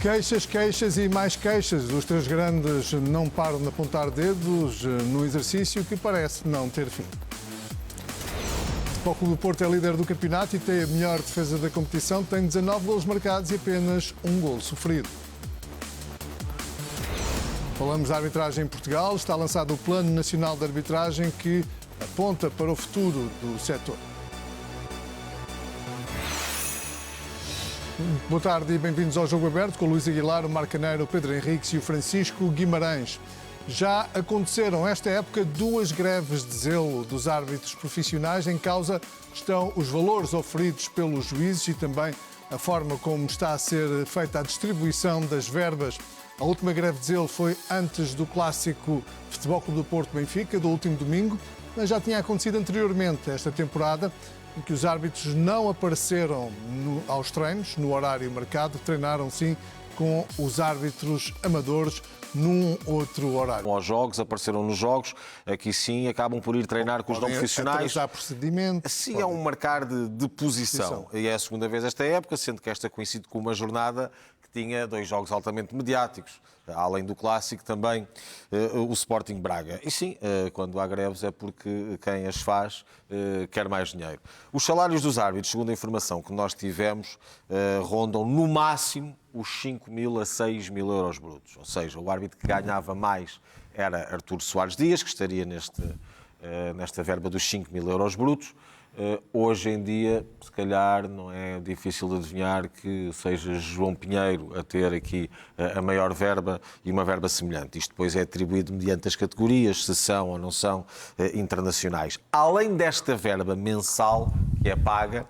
Queixas, queixas e mais queixas. Os três grandes não param de apontar dedos no exercício que parece não ter fim. O Futebol Clube do Porto é líder do campeonato e tem a melhor defesa da competição. Tem 19 golos marcados e apenas um golo sofrido. Falamos da arbitragem em Portugal. Está lançado o Plano Nacional de Arbitragem que aponta para o futuro do setor. Boa tarde e bem-vindos ao Jogo Aberto com o Luís Aguilar, o Marco Caneiro, o Pedro Henriques e o Francisco Guimarães. Já aconteceram esta época duas greves de zelo dos árbitros profissionais. Em causa estão os valores oferidos pelos juízes e também a forma como está a ser feita a distribuição das verbas. A última greve de zelo foi antes do clássico Futebol Clube do Porto-Benfica, do último domingo, mas já tinha acontecido anteriormente esta temporada, em que os árbitros não apareceram aos treinos, no horário marcado, treinaram sim com os árbitros amadores num outro horário. Aos jogos, apareceram nos jogos, aqui sim acabam por ir treinar com os não profissionais. Atrasar procedimento. Sim, é um marcar de posição. E é a segunda vez esta época, sendo que esta coincide com uma jornada que tinha dois jogos altamente mediáticos. Além do clássico, também o Sporting Braga. E sim, quando há greves é porque quem as faz quer mais dinheiro. Os salários dos árbitros, segundo a informação que nós tivemos, rondam no máximo os 5.000 a 6.000 euros brutos. Ou seja, o árbitro que ganhava mais era Artur Soares Dias, que estaria nesta verba dos 5.000 euros brutos. Hoje em dia, se calhar, não é difícil de adivinhar que seja João Pinheiro a ter aqui a maior verba e uma verba semelhante. Isto depois é atribuído mediante as categorias, se são ou não são internacionais. Além desta verba mensal, que é paga,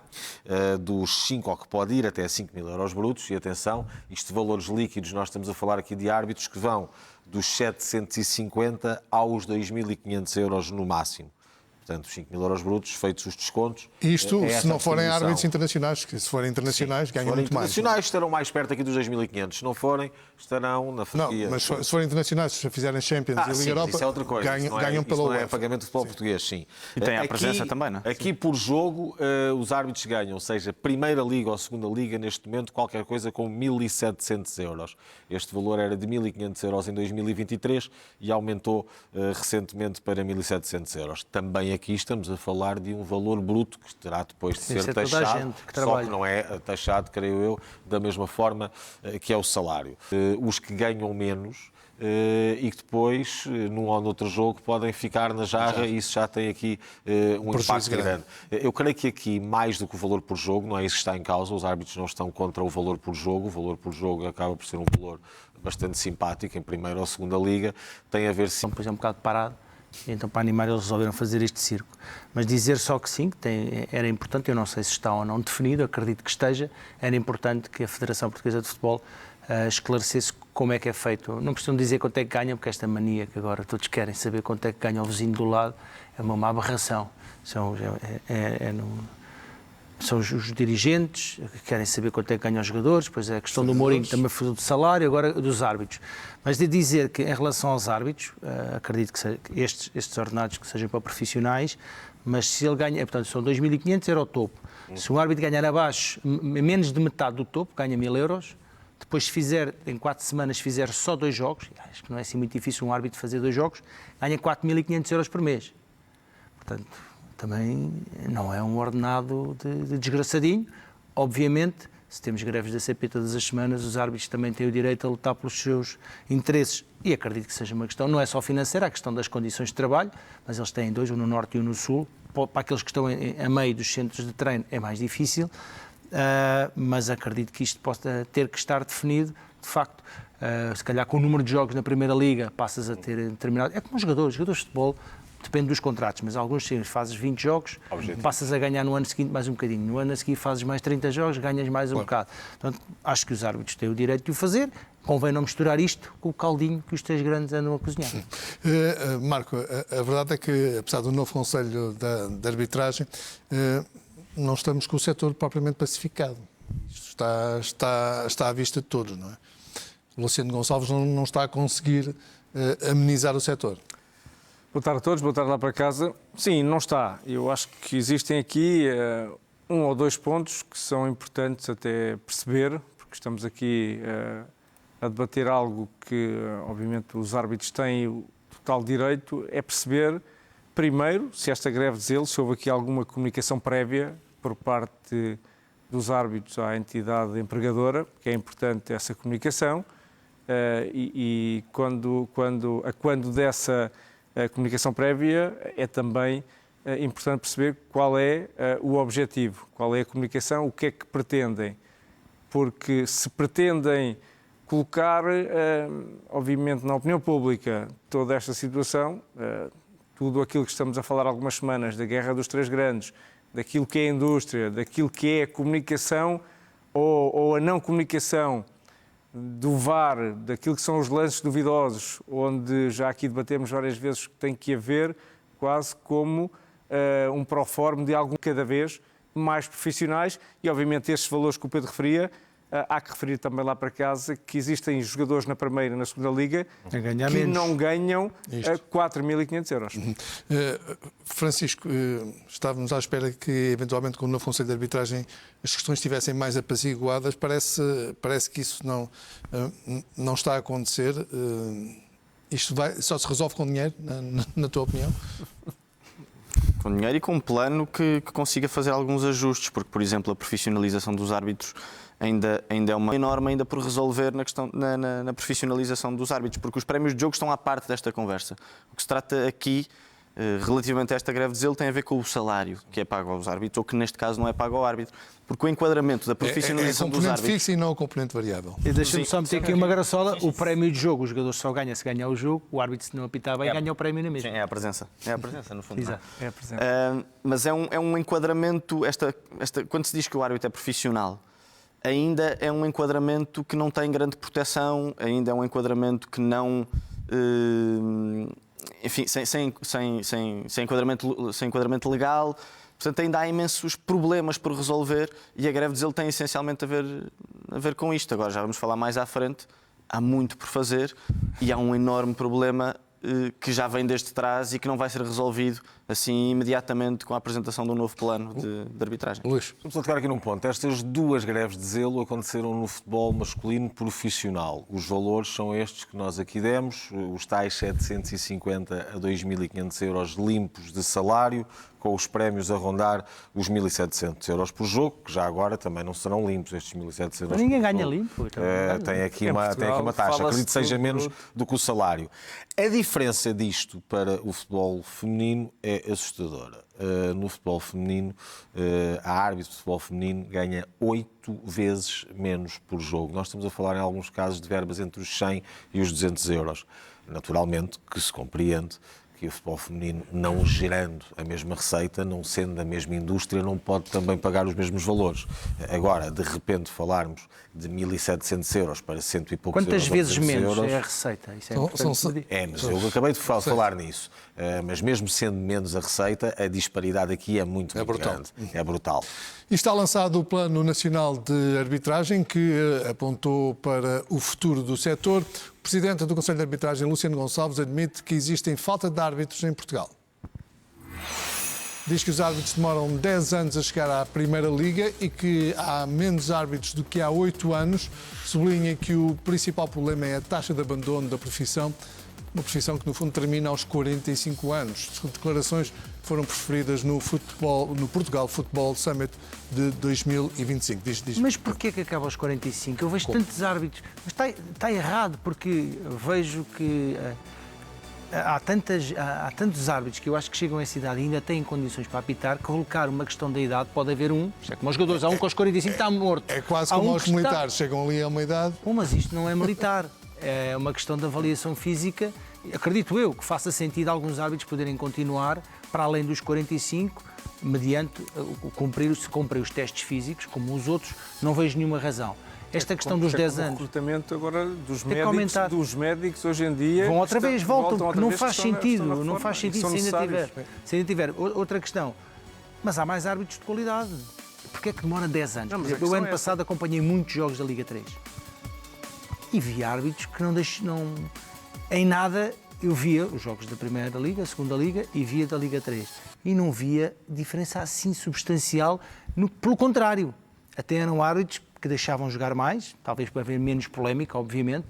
dos 5, ou que pode ir até 5.000 euros brutos, e atenção, isto de valores líquidos, nós estamos a falar aqui de árbitros que vão dos 750 aos 2.500 euros no máximo. Portanto, 5.000 euros brutos, feitos os descontos. Isto, se não forem árbitros internacionais, que se forem internacionais, ganham muito mais. Se forem internacionais, estarão mais perto aqui dos 2.500. Se não forem, estarão na franquia. Não, mas se forem internacionais, se fizerem Champions e Liga Europa, isso é outra coisa. ganham pela UEFA. Não é pagamento de futebol português, sim. E tem a presença também, não é? Aqui, por jogo, os árbitros ganham, seja Primeira Liga ou Segunda Liga, neste momento, qualquer coisa com 1.700 euros. Este valor era de 1.500 euros em 2023 e aumentou recentemente para 1.700 euros. Também aqui estamos a falar de um valor bruto que terá depois de ser taxado, só que não é taxado, creio eu, da mesma forma que é o salário. Os que ganham menos e que depois, num ou noutro jogo, podem ficar na jarra e isso já tem aqui um impacto grande. Eu creio que aqui, mais do que o valor por jogo, não é isso que está em causa, os árbitros não estão contra o valor por jogo acaba por ser um valor bastante simpático, em primeira ou segunda liga, tem a ver sim. Depois é um bocado parado. Então, para animar, eles resolveram fazer este circo. Mas dizer só que sim, era importante, eu não sei se está ou não definido, acredito que esteja, era importante que a Federação Portuguesa de Futebol esclarecesse como é que é feito. Não precisam dizer quanto é que ganham, porque esta mania que agora todos querem saber quanto é que ganha o vizinho do lado é uma aberração. São os dirigentes que querem saber quanto é que ganham os jogadores, depois é a questão do Mourinho também foi do salário, agora dos árbitros. Mas de dizer que em relação aos árbitros, acredito que estes ordenados que sejam para profissionais, mas se ele ganha, portanto são 2.500 era o topo. Se um árbitro ganhar abaixo, menos de metade do topo, ganha 1.000 euros. Depois, se fizer, em 4 semanas, fizer só 2 jogos, acho que não é assim muito difícil um árbitro fazer 2 jogos, ganha 4.500 euros por mês. Portanto, também não é um ordenado de desgraçadinho. Obviamente, se temos greves da CP todas as semanas, os árbitros também têm o direito a lutar pelos seus interesses. E acredito que seja uma questão, não é só financeira, a questão das condições de trabalho, mas eles têm 2, um no Norte e um no Sul. Para aqueles que estão a meio dos centros de treino é mais difícil, mas acredito que isto possa ter que estar definido, de facto. Se calhar com o número de jogos na Primeira Liga passas a ter determinado... É como os jogadores de futebol, depende dos contratos, mas alguns sim, fazes 20 jogos, passas a ganhar no ano seguinte mais um bocadinho. No ano a seguir fazes mais 30 jogos, ganhas mais um bocado. Portanto, acho que os árbitros têm o direito de o fazer. Convém não misturar isto com o caldinho que os três grandes andam a cozinhar. Marco, a verdade é que, apesar do novo Conselho de Arbitragem, não estamos com o setor propriamente pacificado. Isto está à vista de todos, não é? O Luciano Gonçalves não está a conseguir amenizar o setor. Boa tarde a todos, boa tarde lá para casa. Sim, não está. Eu acho que existem aqui 1 ou 2 pontos que são importantes até perceber, porque estamos aqui a debater algo que, obviamente, os árbitros têm o total direito, é perceber, primeiro, se esta greve de zelo, se houve aqui alguma comunicação prévia por parte dos árbitros à entidade empregadora, que é importante essa comunicação, e quando dessa comunicação prévia é também importante perceber qual é o objetivo, qual é a comunicação, o que é que pretendem. Porque se pretendem colocar, obviamente, na opinião pública toda esta situação, tudo aquilo que estamos a falar há algumas semanas, da guerra dos três grandes, daquilo que é a indústria, daquilo que é a comunicação ou a não comunicação do VAR, daquilo que são os lances duvidosos, onde já aqui debatemos várias vezes que tem que haver quase como um proforme de algum cada vez mais profissionais e, obviamente, estes valores que o Pedro referia, há que referir também lá para casa que existem jogadores na primeira e na segunda liga que não ganham 4.500 euros. Francisco, estávamos à espera que, eventualmente, com o novo Conselho de Arbitragem, as questões estivessem mais apaziguadas. Parece que isso não está a acontecer. Isto só se resolve com dinheiro, na tua opinião? Com dinheiro e com um plano que consiga fazer alguns ajustes, porque, por exemplo, a profissionalização dos árbitros ainda é uma enorme ainda por resolver na questão na profissionalização dos árbitros, porque os prémios de jogo estão à parte desta conversa. O que se trata aqui, relativamente a esta greve de zelo, tem a ver com o salário que é pago aos árbitros, ou que neste caso não é pago ao árbitro, porque o enquadramento da profissionalização dos árbitros... É componente fixa e não o componente variável. E deixa-me só meter aqui uma graçola, o prémio de jogo, o jogador só ganha se ganhar o jogo, o árbitro se não apitar bem ganha o prémio na mesma. Sim, é a presença no fundo. Exato. É a presença. Mas é um enquadramento, quando se diz que o árbitro é profissional, ainda é um enquadramento que não tem grande proteção, ainda é um enquadramento que não... enfim, sem enquadramento legal. Portanto, ainda há imensos problemas por resolver e a greve de zelo tem essencialmente a ver com isto. Agora já vamos falar mais à frente. Há muito por fazer e há um enorme problema que já vem desde trás e que não vai ser resolvido assim imediatamente com a apresentação de um novo plano de arbitragem. Luís, vamos tocar aqui num ponto. Estas duas greves de zelo aconteceram no futebol masculino profissional. Os valores são estes que nós aqui demos, os tais 750 a 2.500 euros limpos de salário, com os prémios a rondar os 1.700 euros por jogo, que já agora também não serão limpos estes 1.700 euros. Ninguém ganha limpo. Tem aqui uma taxa, acredito que seja menos do que o salário. A diferença disto para o futebol feminino é assustadora. No futebol feminino, a árbitro de futebol feminino ganha 8 vezes menos por jogo. Nós estamos a falar, em alguns casos, de verbas entre os 100 e os 200 euros. Naturalmente que se compreende que o futebol feminino, não gerando a mesma receita, não sendo da mesma indústria, não pode também pagar os mesmos valores. Agora, de repente, falarmos de 1.700 euros para 100 e poucos euros... Quantas vezes menos euros, é a receita? Isso é importante. mas eu acabei de falar nisso. Mas mesmo sendo menos a receita, a disparidade aqui é muito grande. É brutal. E está lançado o Plano Nacional de Arbitragem, que apontou para o futuro do setor. O Presidente do Conselho de Arbitragem, Luciano Gonçalves, admite que existem falta de árbitros em Portugal. Diz que os árbitros demoram 10 anos a chegar à Primeira Liga e que há menos árbitros do que há 8 anos. Sublinha que o principal problema é a taxa de abandono da profissão, uma profissão que, no fundo, termina aos 45 anos. As declarações foram preferidas no Portugal Football Summit de 2025. Mas porquê que acaba aos 45? Eu vejo tantos árbitros. Mas está errado, porque vejo que há tantos árbitros que eu acho que chegam a essa idade e ainda têm condições para apitar. Colocar uma questão da idade, pode haver isto é como os jogadores, há um que aos 45 está morto. É quase como os militares, chegam ali a uma idade... Mas isto não é militar. É uma questão de avaliação física. Acredito eu que faça sentido alguns árbitros poderem continuar para além dos 45, mediante cumprir os testes físicos, como os outros, não vejo nenhuma razão. Esta questão dos 10 anos... O recrutamento agora dos médicos hoje em dia... Vão outra vez, voltam, porque não faz sentido. Não faz sentido se ainda tiver. Outra questão, mas há mais árbitros de qualidade. Porquê é que demora 10 anos? Por exemplo, o ano passado acompanhei muitos jogos da Liga 3. E vi árbitros que não... Em nada, eu via os jogos da Primeira Liga, a Segunda Liga e via da Liga 3. E não via diferença assim substancial. Pelo contrário, até eram árbitros que deixavam jogar mais, talvez para haver menos polémica, obviamente.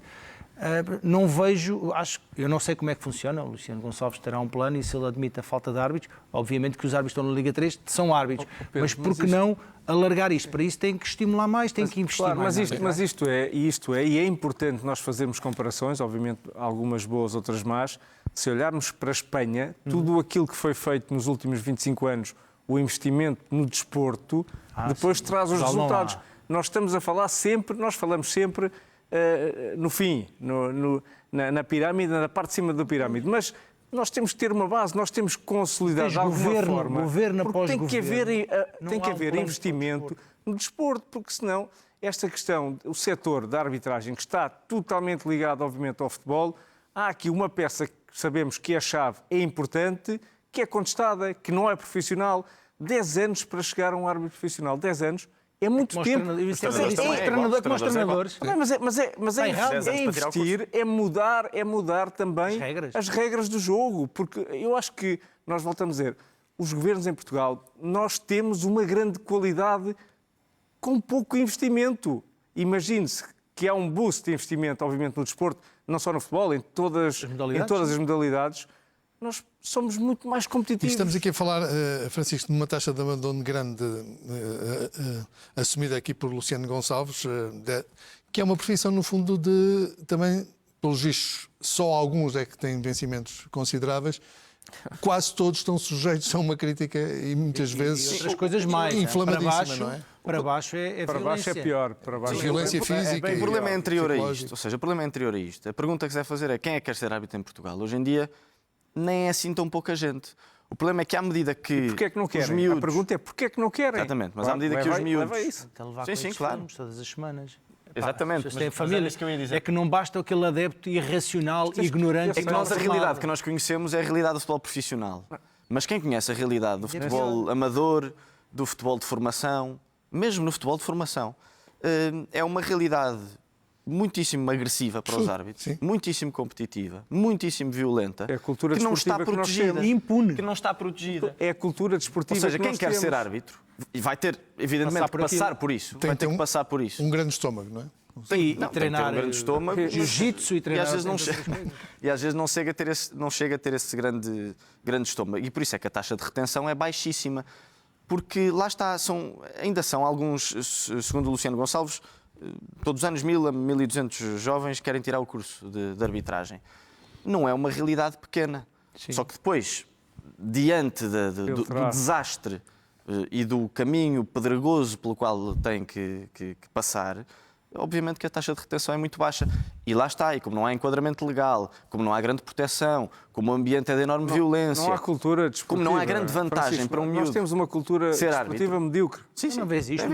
Não vejo, eu não sei como é que funciona, o Luciano Gonçalves terá um plano e se ele admite a falta de árbitros, obviamente que os árbitros estão na Liga 3 são árbitros, Pedro, mas por que não alargar isto? Para isso tem que estimular mais, tem que investir claro, mais. Mas isto é importante nós fazermos comparações, obviamente algumas boas, outras más. Se olharmos para a Espanha, tudo aquilo que foi feito nos últimos 25 anos, o investimento no desporto, depois traz os resultados. Nós falamos sempre no fim, na pirâmide, na parte de cima da pirâmide, mas nós temos que ter uma base, nós temos que consolidar de alguma forma. Governo após tem que haver plano investimento no desporto, porque senão esta questão, o setor da arbitragem, que está totalmente ligado, obviamente, ao futebol, há aqui uma peça que sabemos que é a chave, é importante, que é contestada, que não é profissional. 10 anos para chegar a um árbitro profissional, 10 anos. É muito tempo. Mas treinadores. Mas é investir, é mudar também as regras do jogo. Porque eu acho que, nós voltamos a dizer, os governos em Portugal, nós temos uma grande qualidade com pouco investimento. Imagine-se que há um boost de investimento, obviamente, no desporto, não só no futebol, em todas as modalidades. Nós somos muito mais competitivos. E estamos aqui a falar, Francisco, de uma taxa de abandono grande assumida aqui por Luciano Gonçalves, que é uma profissão, no fundo, também, pelos vistos, só alguns é que têm vencimentos consideráveis. Quase todos estão sujeitos a uma crítica e muitas vezes outras coisas mais inflamadíssima, não é? Para baixo é para baixo é pior. Para baixo violência física. O problema é anterior a isto. Ou seja, o problema é anterior a isto. A pergunta que se deve fazer é quem é que quer ser árbitro em Portugal? Hoje em dia, nem é assim tão pouca gente. O problema é que à medida que porquê é que não querem? Os miúdos... A pergunta é porquê é que não querem? Exatamente, mas à medida que os miúdos... Sim, claro. Todas as semanas. Exatamente. Mas têm família. É que não basta aquele adepto irracional e ignorante. É que a realidade que nós conhecemos é a realidade do futebol profissional. Mas quem conhece a realidade do futebol amador, do futebol de formação, mesmo no futebol de formação, é uma realidade muitíssimo agressiva para os árbitros, muitíssimo competitiva, muitíssimo violenta, é a cultura que não está protegida. Impune. Que não está protegida. É a cultura desportiva. Ou seja, quem quer ser árbitro vai ter, evidentemente, que passar por isso. Tem Vai ter que que passar por isso. Um grande estômago, não é? E Não, treinar tem que ter um grande estômago, jiu-jitsu e treinar. E às vezes não chega a ter esse grande estômago. E por isso é que a taxa de retenção é baixíssima. Porque lá está, ainda são alguns, segundo o Luciano Gonçalves, todos os anos 1.000 a 1.200 jovens querem tirar o curso de arbitragem. Não é uma realidade pequena. Sim. Só que depois, diante do desastre e do caminho pedregoso pelo qual tem que passar, obviamente que a taxa de retenção é muito baixa. E lá está, e como não há enquadramento legal, como não há grande proteção, como o ambiente é de enorme violência... Não há cultura desportiva. Como não há grande vantagem para um miúdo. Nós temos uma cultura desportiva medíocre. Sim, sim. Não vês isto?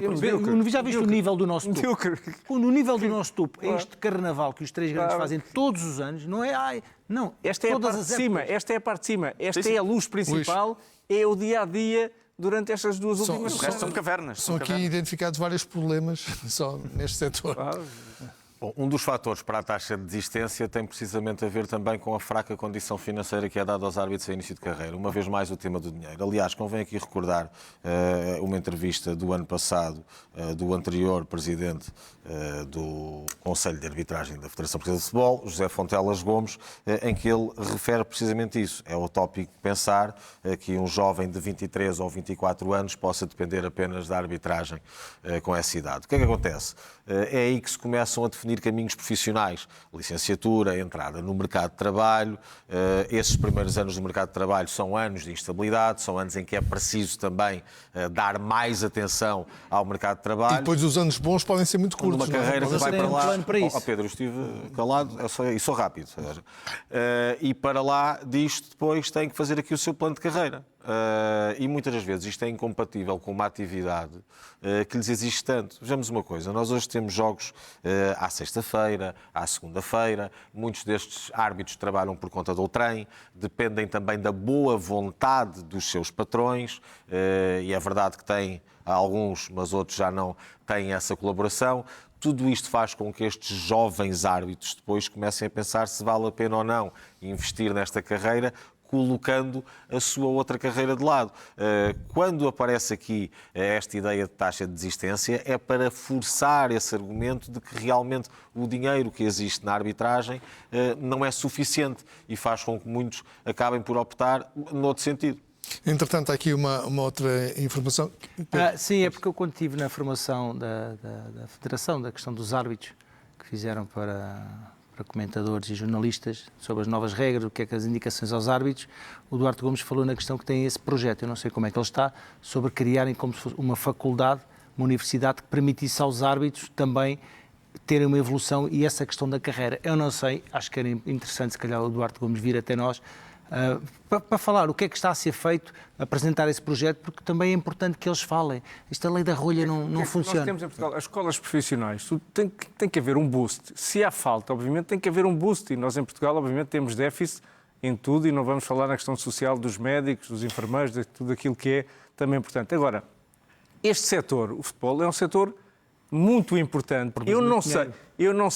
Já viste o nível do nosso topo? No nível do nosso topo, este carnaval que os três grandes fazem todos os anos, não é... Não, esta é a parte de cima. Esta é a parte de cima. Esta é a luz principal, é o dia-a-dia... durante estas duas últimas semanas. São cavernas. São aqui identificados vários problemas só neste setor. Bom, um dos fatores para a taxa de desistência tem precisamente a ver também com a fraca condição financeira que é dada aos árbitros a início de carreira. Uma vez mais o tema do dinheiro. Aliás, convém aqui recordar uma entrevista do ano passado do anterior presidente do Conselho de Arbitragem da Federação Portuguesa de Futebol, José Fontelas Gomes, em que ele refere precisamente isso. É utópico pensar que um jovem de 23 ou 24 anos possa depender apenas da arbitragem com essa idade. O que é que acontece? É aí que se começam a definir caminhos profissionais, licenciatura, entrada no mercado de trabalho. Esses primeiros anos do mercado de trabalho são anos de instabilidade, são anos em que é preciso também dar mais atenção ao mercado de trabalho. E depois os anos bons podem ser muito curtos. Uma carreira que vai para lá... Oh, Pedro, eu estive calado e sou rápido. E para lá disto depois tem que fazer aqui o seu plano de carreira. E muitas das vezes isto é incompatível com uma atividade que lhes exige tanto. Vejamos uma coisa, nós hoje temos jogos à sexta-feira, à segunda-feira, muitos destes árbitros trabalham por conta do trem, dependem também da boa vontade dos seus patrões, e é verdade que têm alguns, mas outros já não têm essa colaboração. Tudo isto faz com que estes jovens árbitros depois comecem a pensar se vale a pena ou não investir nesta carreira, colocando a sua outra carreira de lado. Quando aparece aqui esta ideia de taxa de desistência, é para forçar esse argumento de que realmente o dinheiro que existe na arbitragem não é suficiente e faz com que muitos acabem por optar noutro sentido. Entretanto, há aqui uma outra informação. Sim, é porque eu quando estive na formação da Federação, da questão dos árbitros, que fizeram para comentadores e jornalistas sobre as novas regras, o que é que as indicações aos árbitros, o Duarte Gomes falou na questão que tem esse projeto, eu não sei como é que ele está, sobre criarem como se fosse uma faculdade, uma universidade que permitisse aos árbitros também terem uma evolução e essa questão da carreira. Eu não sei, acho que era interessante se calhar o Duarte Gomes vir até nós para falar o que é que está a ser feito, apresentar esse projeto, porque também é importante que eles falem. Esta lei da rolha não funciona. Nós temos em Portugal as escolas profissionais, tem que haver um boost. Se há falta, obviamente, tem que haver um boost. E nós em Portugal, obviamente, temos déficit em tudo e não vamos falar na questão social dos médicos, dos enfermeiros, de tudo aquilo que é também importante. Agora, este setor, o futebol, é um setor muito importante. Eu não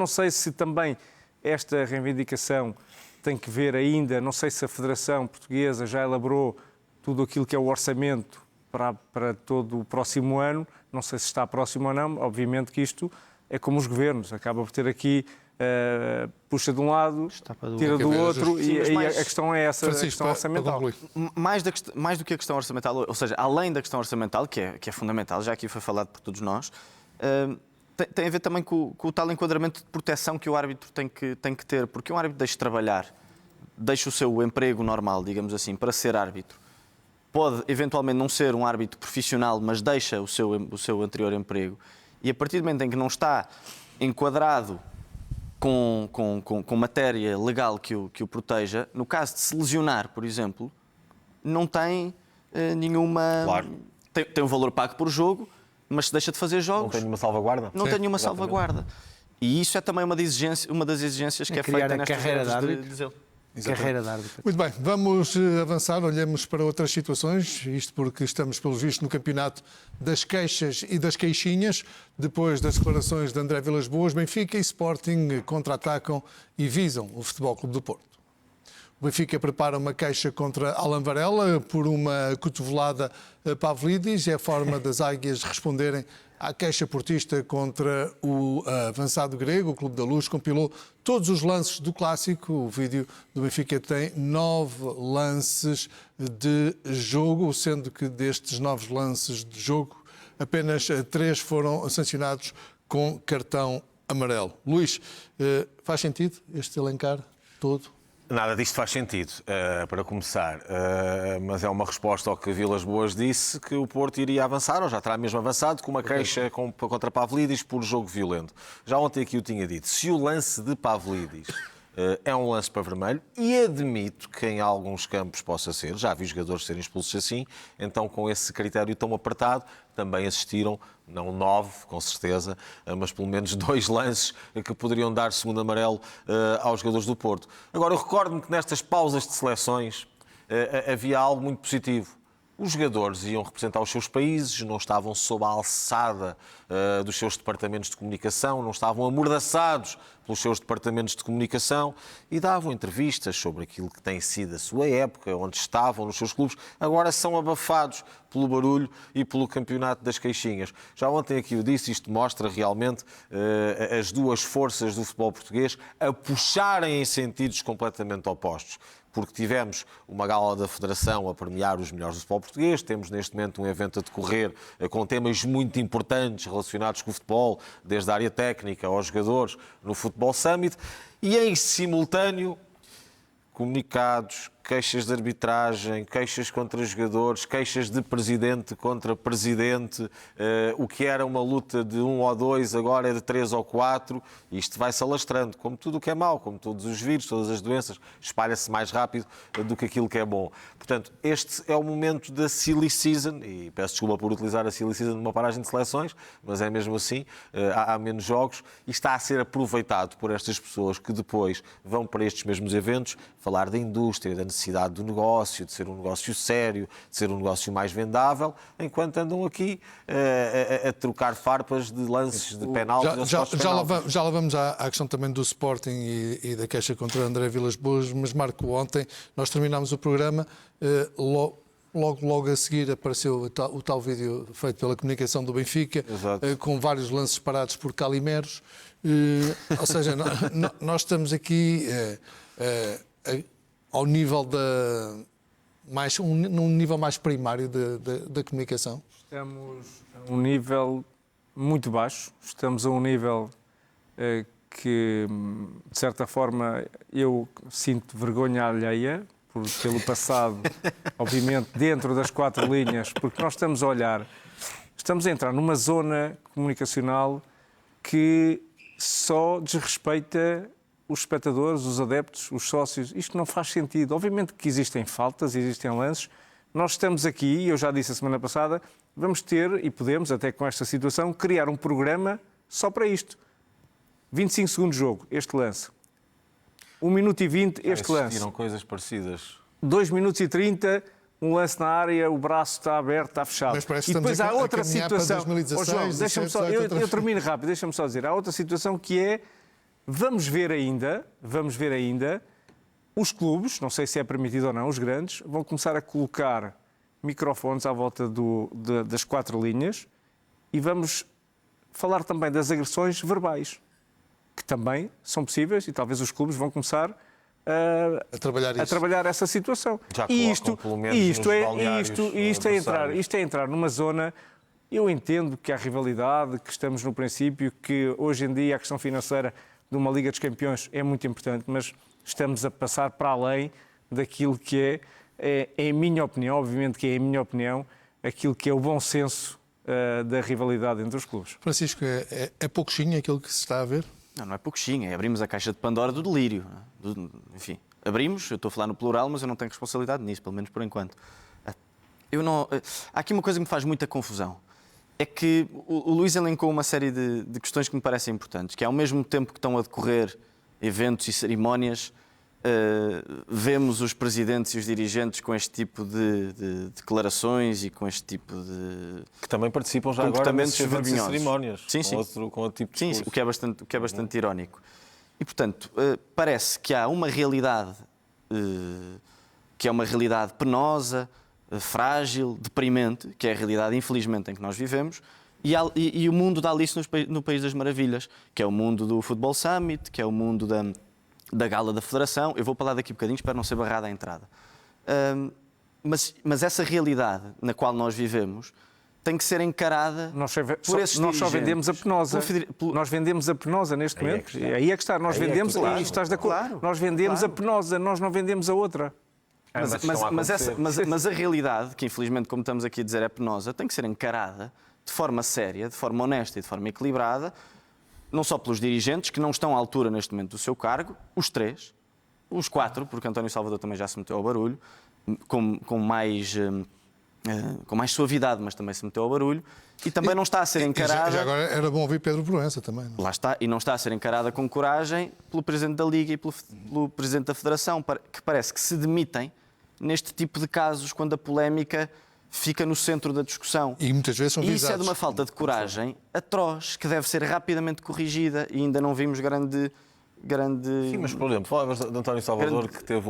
sei se também esta reivindicação tem que ver ainda, não sei se a Federação Portuguesa já elaborou tudo aquilo que é o orçamento para todo o próximo ano, não sei se está próximo ou não, obviamente que isto é como os governos, acaba por ter aqui, puxa de um lado, tira do outro, e a questão é essa, a questão orçamental. Mais do que a questão orçamental, ou seja, além da questão orçamental, que é fundamental, já aqui foi falado por todos nós, tem a ver também com o tal enquadramento de proteção que o árbitro tem que ter, porque um árbitro deixa de trabalhar, deixa o seu emprego normal, digamos assim, para ser árbitro. Pode, eventualmente, não ser um árbitro profissional, mas deixa o seu anterior emprego. E a partir do momento em que não está enquadrado com matéria legal que o proteja, no caso de se lesionar, por exemplo, não tem nenhuma... Claro. Tem um valor pago por jogo, mas se deixa de fazer jogos... Não tem nenhuma salvaguarda? Não tem nenhuma salvaguarda. E isso é também uma das exigências que é feita nestas regras de carreira de árbitro. Muito bem, vamos avançar, olhemos para outras situações, isto porque estamos, pelos vistos, no campeonato das queixas e das queixinhas. Depois das declarações de André Vilas-Boas, Benfica e Sporting contra-atacam e visam o Futebol Clube do Porto. O Benfica prepara uma queixa contra Alan Varela por uma cotovelada a Pavlidis. É a forma das águias responderem à queixa portista contra o avançado grego. O Clube da Luz compilou todos os lances do clássico. O vídeo do Benfica tem 9 lances de jogo, sendo que destes 9 lances de jogo, apenas 3 foram sancionados com cartão amarelo. Luís, faz sentido este elencar todo? Nada disto faz sentido, para começar, mas é uma resposta ao que Vilas-Boas disse, que o Porto iria avançar, ou já terá mesmo avançado, com uma queixa contra Pavlidis por jogo violento. Já ontem aqui eu tinha dito, se o lance de Pavlidis é um lance para vermelho, e admito que em alguns campos possa ser, já vi jogadores serem expulsos assim, então com esse critério tão apertado, também assistiram, não 9, com certeza, mas pelo menos 2 lances que poderiam dar segundo amarelo aos jogadores do Porto. Agora, eu recordo-me que nestas pausas de seleções havia algo muito positivo. Os jogadores iam representar os seus países, não estavam sob a alçada dos seus departamentos de comunicação, não estavam amordaçados pelos seus departamentos de comunicação e davam entrevistas sobre aquilo que tem sido a sua época, onde estavam nos seus clubes. Agora são abafados pelo barulho e pelo campeonato das queixinhas. Já ontem aqui eu disse, isto mostra realmente as duas forças do futebol português a puxarem em sentidos completamente opostos. Porque tivemos uma gala da Federação a premiar os melhores do futebol português, temos neste momento um evento a decorrer com temas muito importantes relacionados com o futebol, desde a área técnica aos jogadores no Futebol Summit, e em simultâneo comunicados, queixas de arbitragem, queixas contra jogadores, queixas de presidente contra presidente, o que era uma luta de 1 ou 2, agora é de 3 ou 4, e isto vai-se alastrando, como tudo o que é mau, como todos os vírus, todas as doenças, espalha-se mais rápido do que aquilo que é bom. Portanto, este é o momento da silly season, e peço desculpa por utilizar a silly season numa paragem de seleções, mas é mesmo assim, há menos jogos, e está a ser aproveitado por estas pessoas que depois vão para estes mesmos eventos falar da indústria, da necessidade necessidade do negócio, de ser um negócio sério, de ser um negócio mais vendável, enquanto andam aqui a trocar farpas de lances de penaltis. Já lá vamos à questão também do Sporting e da queixa contra André Vilas-Boas, mas Marco, ontem nós terminámos o programa, logo a seguir apareceu o tal vídeo feito pela comunicação do Benfica, com vários lances parados por Calimeros. Ou seja, nós estamos aqui ao nível num nível mais primário da comunicação. Estamos a um nível muito baixo, estamos a um nível que, de certa forma, eu sinto vergonha alheia pelo passado, obviamente, dentro das 4 linhas, porque nós estamos a entrar numa zona comunicacional que só desrespeita os espectadores, os adeptos, os sócios. Isto não faz sentido. Obviamente que existem faltas, existem lances. Nós estamos aqui, eu já disse a semana passada, vamos ter, e podemos, até com esta situação, criar um programa só para isto. 25 segundos de jogo, este lance. 1 minuto e 20, este lance. Existiram coisas parecidas. 2 minutos e 30, um lance na área, o braço está aberto, está fechado. Mas parece que e depois estamos há outra situação. 2016, João, deixa-me só, eu termino rápido, deixa-me só dizer. Há outra situação que é, vamos ver ainda, os clubes, não sei se é permitido ou não, os grandes, vão começar a colocar microfones à volta das 4 linhas e vamos falar também das agressões verbais, que também são possíveis e talvez os clubes vão começar a trabalhar essa situação. Já E isto é entrar numa zona. Eu entendo que há rivalidade, que estamos no princípio, que hoje em dia a questão financeira de uma Liga dos Campeões é muito importante, mas estamos a passar para além daquilo que em minha opinião, obviamente que é em minha opinião, aquilo que é o bom senso da rivalidade entre os clubes. Francisco, é pouquinho aquilo que se está a ver? Não é pouquinho, abrimos a caixa de Pandora do delírio. Enfim, abrimos, eu estou a falar no plural, mas eu não tenho responsabilidade nisso, pelo menos por enquanto. Há aqui uma coisa que me faz muita confusão. É que o Luís elencou uma série de questões que me parecem importantes, que ao mesmo tempo que estão a decorrer eventos e cerimónias, vemos os presidentes e os dirigentes com este tipo de declarações e com este tipo de... Que também participam já agora nesses eventos e cerimónias. Sim. Com outro tipo de discurso. Sim, o que é bastante irónico. E, portanto, parece que há uma realidade que é uma realidade penosa, frágil, deprimente, que é a realidade, infelizmente, em que nós vivemos, e o mundo da Alice no País das Maravilhas, que é o mundo do Football Summit, que é o mundo da Gala da Federação. Eu vou para lá daqui a bocadinho, espero não ser barrada à entrada. Mas essa realidade na qual nós vivemos tem que ser encarada por esses Nós só vendemos a penosa. Nós vendemos a penosa neste momento. Aí é que está. Nós vendemos, e estás de acordo? Nós vendemos a penosa, nós não vendemos a outra. Mas a realidade, que infelizmente, como estamos aqui a dizer, é penosa, tem que ser encarada de forma séria, de forma honesta e de forma equilibrada, não só pelos dirigentes, que não estão à altura neste momento do seu cargo, os 3, os 4, porque António Salvador também já se meteu ao barulho, com mais suavidade, mas também se meteu ao barulho, e também não está a ser encarada... Já agora era bom ouvir Pedro Proença também. Não? Lá está, e não está a ser encarada com coragem pelo Presidente da Liga e pelo Presidente da Federação, que parece que se demitem neste tipo de casos, quando a polémica fica no centro da discussão. E muitas vezes são visados. E isso é de uma falta de coragem atroz, que deve ser rapidamente corrigida, e ainda não vimos grande... Sim, mas, por exemplo, falavas de António Salvador, que teve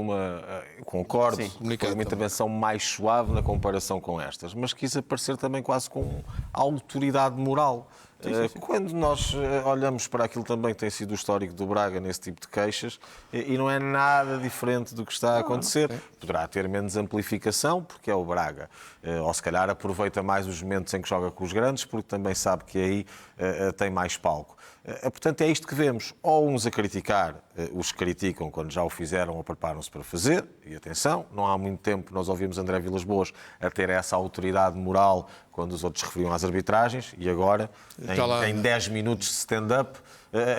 concordo, foi uma intervenção mais suave na comparação com estas, mas quis aparecer também quase com autoridade moral. Sim. Quando nós olhamos para aquilo também que tem sido o histórico do Braga nesse tipo de queixas, e não é nada diferente do que está a acontecer, poderá ter menos amplificação, porque é o Braga, ou se calhar aproveita mais os momentos em que joga com os grandes, porque também sabe que aí tem mais palco. Portanto, é isto que vemos, ou uns a criticar, os que criticam quando já o fizeram ou preparam-se para fazer, e atenção, não há muito tempo nós ouvimos André Vilas-Boas a ter essa autoridade moral quando os outros referiam às arbitragens, e agora, em 10 minutos de stand-up,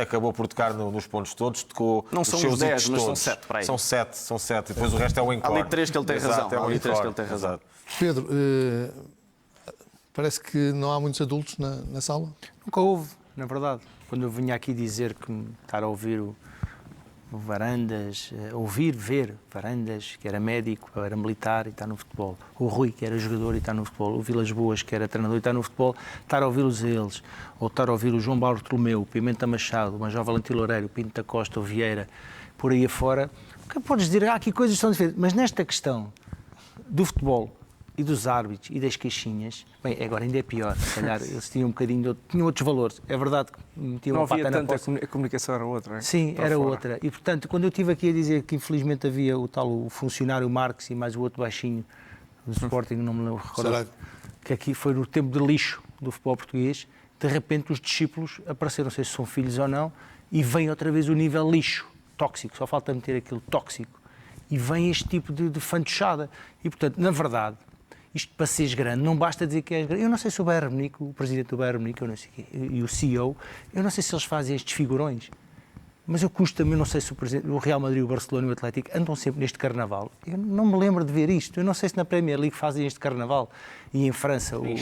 acabou por tocar nos pontos todos, tocou não os são seus os 10, hitos mas todos. São 7, São 7, e depois o resto é o encore. Há ali 3 que ele tem razão. Exato. Pedro, parece que não há muitos adultos na sala? Nunca houve, na verdade. Quando eu vinha aqui dizer que estar a ouvir Varandas, ver Varandas, que era médico, era militar e está no futebol. O Rui, que era jogador e está no futebol. O Vilas Boas, que era treinador e está no futebol. Estar a ouvi-los a eles, ou estar a ouvir o João Bartolomeu, o Pimenta Machado, o Major Valentim Loureiro, o Pinto da Costa, o Vieira, por aí afora. O que podes dizer? Há aqui coisas que são diferentes. Mas nesta questão do futebol e dos árbitros e das caixinhas, bem, agora ainda é pior, se calhar eles tinham tinham outros valores. É verdade que metiam não uma pata havia na tanta, poça. a comunicação era outra, não é? Sim, Para era fora. outra. E, portanto, quando eu estive aqui a dizer que infelizmente havia o funcionário Marques e mais o outro baixinho do Sporting, não me recordo, Será? que aqui foi no tempo de lixo do futebol português, de repente os discípulos apareceram, não sei se são filhos ou não, e vem outra vez o nível lixo, tóxico, só falta meter aquilo tóxico. E vem este tipo de fantochada. E, portanto, na verdade, isto para seres grande, não basta dizer que és grande. Eu não sei se o Bayern Munique, o presidente do Bayern Munique, eu não sei, e o CEO, eu não sei se eles fazem estes figurões. Mas eu custa-me, eu não sei se o Real Madrid, o Barcelona e o Atlético andam sempre neste carnaval. Eu não me lembro de ver isto. Eu não sei se na Premier League fazem este carnaval. E em França... Em